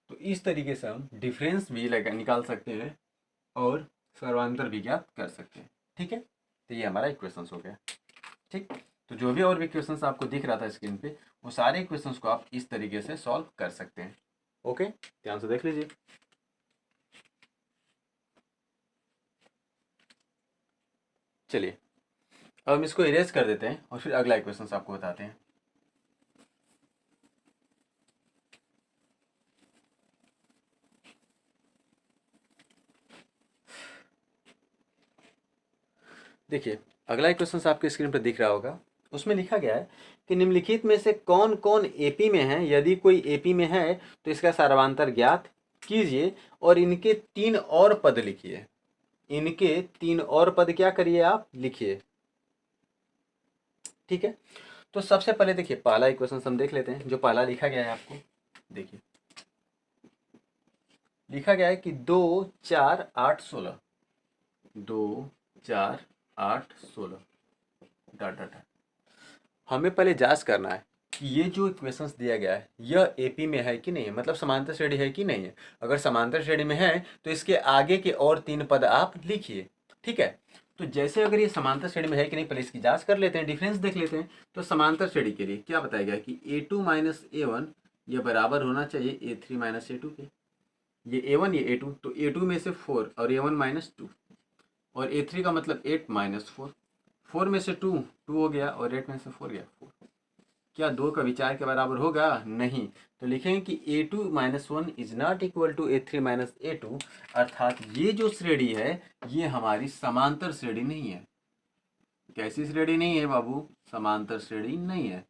तो इस तरीके से हम डिफरेंस भी निकाल सकते हैं और सर्वांतर भी ज्ञात कर सकते हैं। ठीक है, तो ये हमारा इक्वेशंस हो गया। ठीक, तो जो भी और भी इक्वेशंस आपको दिख रहा था स्क्रीन पे वो सारे इक्वेशंस को आप इस तरीके से सॉल्व कर सकते हैं। ओके, ध्यान से देख लीजिए। चलिए अब हम इसको इरेज कर देते हैं और फिर अगला इक्वेशंस आपको बताते हैं। देखिए अगला इक्वेशन आपके स्क्रीन पर दिख रहा होगा, उसमें लिखा गया है कि निम्नलिखित में से कौन कौन एपी में है, यदि कोई एपी में है तो इसका सर्वांतर ज्ञात कीजिए और इनके 3 और पद लिखिए। इनके 3 और पद क्या करिए आप, लिखिए। ठीक है, तो सबसे पहले देखिए पहला इक्वेशन हम देख लेते हैं। जो पहला लिखा गया है आपको देखिए, लिखा गया है कि 2 4 8 16, 2 4 8 16 डॉट डॉट डॉट। हमें पहले जांच करना है कि ये जो इक्वेशंस दिया गया है यह एपी में है कि नहीं है, मतलब समांतर श्रेणी है कि नहीं है। अगर समांतर श्रेणी में है तो इसके आगे के और 3 पद आप लिखिए। ठीक है, तो जैसे अगर ये समांतर श्रेणी में है कि नहीं पहले इसकी जांच कर लेते हैं, डिफरेंस देख लेते हैं। तो समांतर श्रेणी के लिए क्या बताया गया कि a2 माइनस a1 ये बराबर होना चाहिए a3 माइनस a2 के। ये a1 ये a2, तो a2 में से 4 और a1 माइनस 2 और a3 का मतलब 8 माइनस 4, 4 में से 2 2 हो गया और 8 में से 4 गया 4। क्या 2 का विचार के बराबर होगा? नहीं। तो लिखेंगे कि a2 minus 1 is not equal to a3 minus a2, अर्थात ये जो श्रेणी है ये हमारी समांतर श्रेणी नहीं है। कैसी श्रेणी नहीं है बाबू? समांतर श्रेणी नहीं है।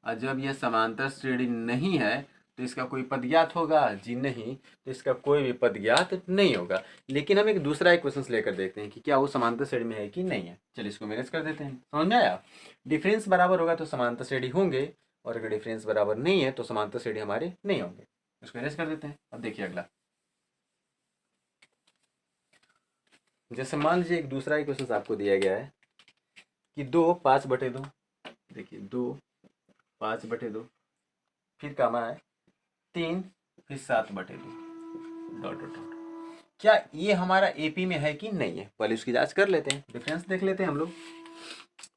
और जब यह समांतर श्रेणी नहीं है तो इसका कोई पद ज्ञात होगा? जी नहीं, तो इसका कोई भी पद ज्ञात नहीं होगा। लेकिन हम एक दूसरा इक्वेशन लेकर देखते हैं कि क्या वो समांतर श्रेणी में है कि नहीं है। चलिए इसको मैनेज कर देते हैं। समझ में आया? डिफरेंस बराबर होगा तो समांतर श्रेणी होंगे, और अगर डिफरेंस बराबर नहीं है तो समांतर श्रेणी हमारे नहीं होंगे। इसको मैनेज कर देते हैं। अब देखिए अगला, जैसे मान लीजिए एक दूसरा इक्वेशन आपको दिया गया है कि 2 5/2, देखिए 2 5/2, फिर कामा है 3, फिर 7/2 डॉट डॉट डॉट। क्या ये हमारा एपी में है कि नहीं है? पहले उसकी जांच कर लेते हैं, डिफरेंस देख लेते हैं हम लोग।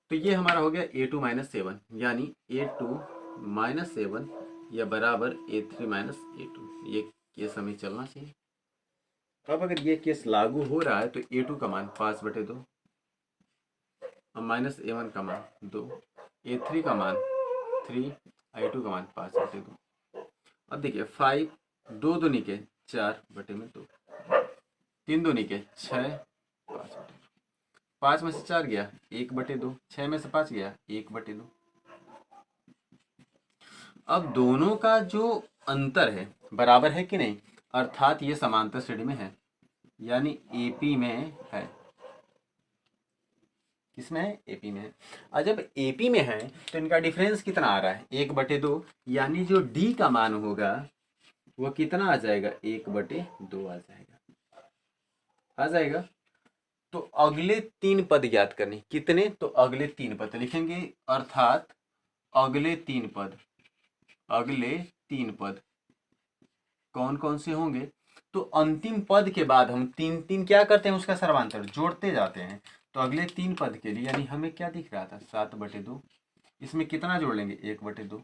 तो ये हमारा हो गया a2 माइनस 7, यानी a2 माइनस 7 या बराबर a3 माइनस a2। ये केस हमें चलना चाहिए। अब अगर ये केस लागू हो रहा है तो a2 का मान 5/2 और माइनस a1 का मान 2, a3 का मान 3, a2 का मान 5/2। अब देखिए 5 2 दूनी के 4/2, 3 दूनी के 6, 5/2, 5 में से 4 गया 1/2, 6 में से 5 गया 1/2। अब दोनों का जो अंतर है बराबर है कि नहीं, अर्थात ये समांतर श्रेणी में है, यानी एपी में है। किसमें है? एपी में है। और जब एपी में है तो इनका डिफरेंस कितना आ रहा है? 1/2, यानी जो डी का मान होगा वो कितना आ जाएगा? 1/2 आ जाएगा, आ जाएगा। तो अगले 3 पद ज्ञात करने, कितने? तो अगले 3 पद लिखेंगे, अर्थात अगले 3 पद, अगले 3 पद कौन कौन से होंगे? तो अंतिम पद के बाद हम 3 क्या करते हैं? उसका सर्वांतर जोड़ते जाते हैं। तो अगले 3 पद के लिए, यानी हमें क्या दिख रहा था? 7/2, इसमें कितना जोड़ लेंगे? 1/2,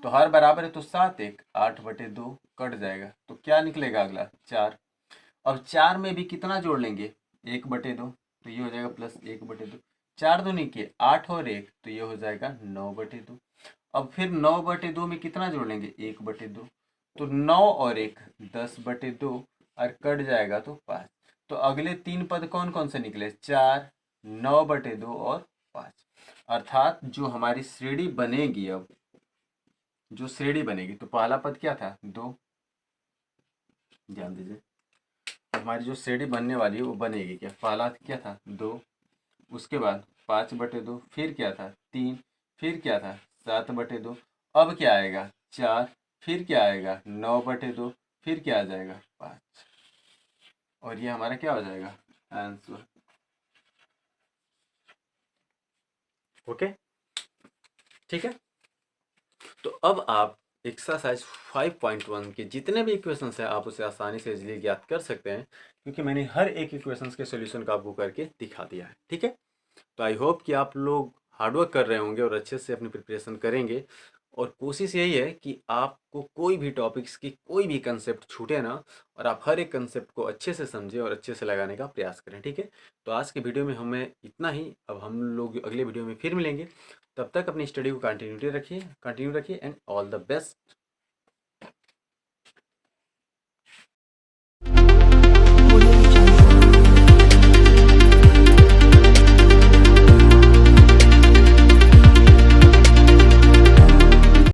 तो हर बराबर है तो 7 1 8/2 कट जाएगा, तो क्या निकलेगा अगला? 4। अब 4 में भी कितना जोड़ लेंगे? 1/2, तो ये हो जाएगा प्लस 1/2, 4 दूनी के 8 और 1, तो ये हो जाएगा 9/2। अब फिर 9/2 में कितना जोड़ लेंगे? 1/2, तो 9 और 1 10/2 और कट जाएगा तो 5। तो अगले 3 पद कौन कौन से निकले? 4 9/2 और 5। अर्थात जो हमारी श्रेणी बनेगी, अब जो श्रेणी बनेगी, तो पहला पद क्या था? 2, ध्यान दीजिए। हमारी जो श्रेणी बनने वाली है वो बनेगी क्या? पहला क्या था? 2, उसके बाद 5/2, फिर क्या था? 3, फिर क्या था? 7/2, अब क्या आएगा? 4, फिर क्या आएगा? 9/2, फिर क्या आ जाएगा? 5। और ये हमारा क्या हो जाएगा? आंसर। ओके, ठीक है। तो अब आप एक्सरसाइज 5.1 के जितने भी इक्वेशंस हैं आप उसे आसानी से इजीली ज्ञात कर सकते हैं, क्योंकि मैंने हर एक इक्वेशंस के सॉल्यूशन का आपको करके दिखा दिया है। ठीक है, तो आई होप कि आप लोग हार्डवर्क कर रहे होंगे और अच्छे से अपनी प्रिपरेशन करेंगे। और कोशिश यही है कि आपको कोई भी टॉपिक्स की कोई भी कंसेप्ट छूटे ना, और आप हर एक कंसेप्ट को अच्छे से समझें और अच्छे से लगाने का प्रयास करें। ठीक है, तो आज के वीडियो में हमें इतना ही। अब हम लोग अगले वीडियो में फिर मिलेंगे। तब तक अपनी स्टडी को कंटिन्यू रखिए एंड ऑल द बेस्ट।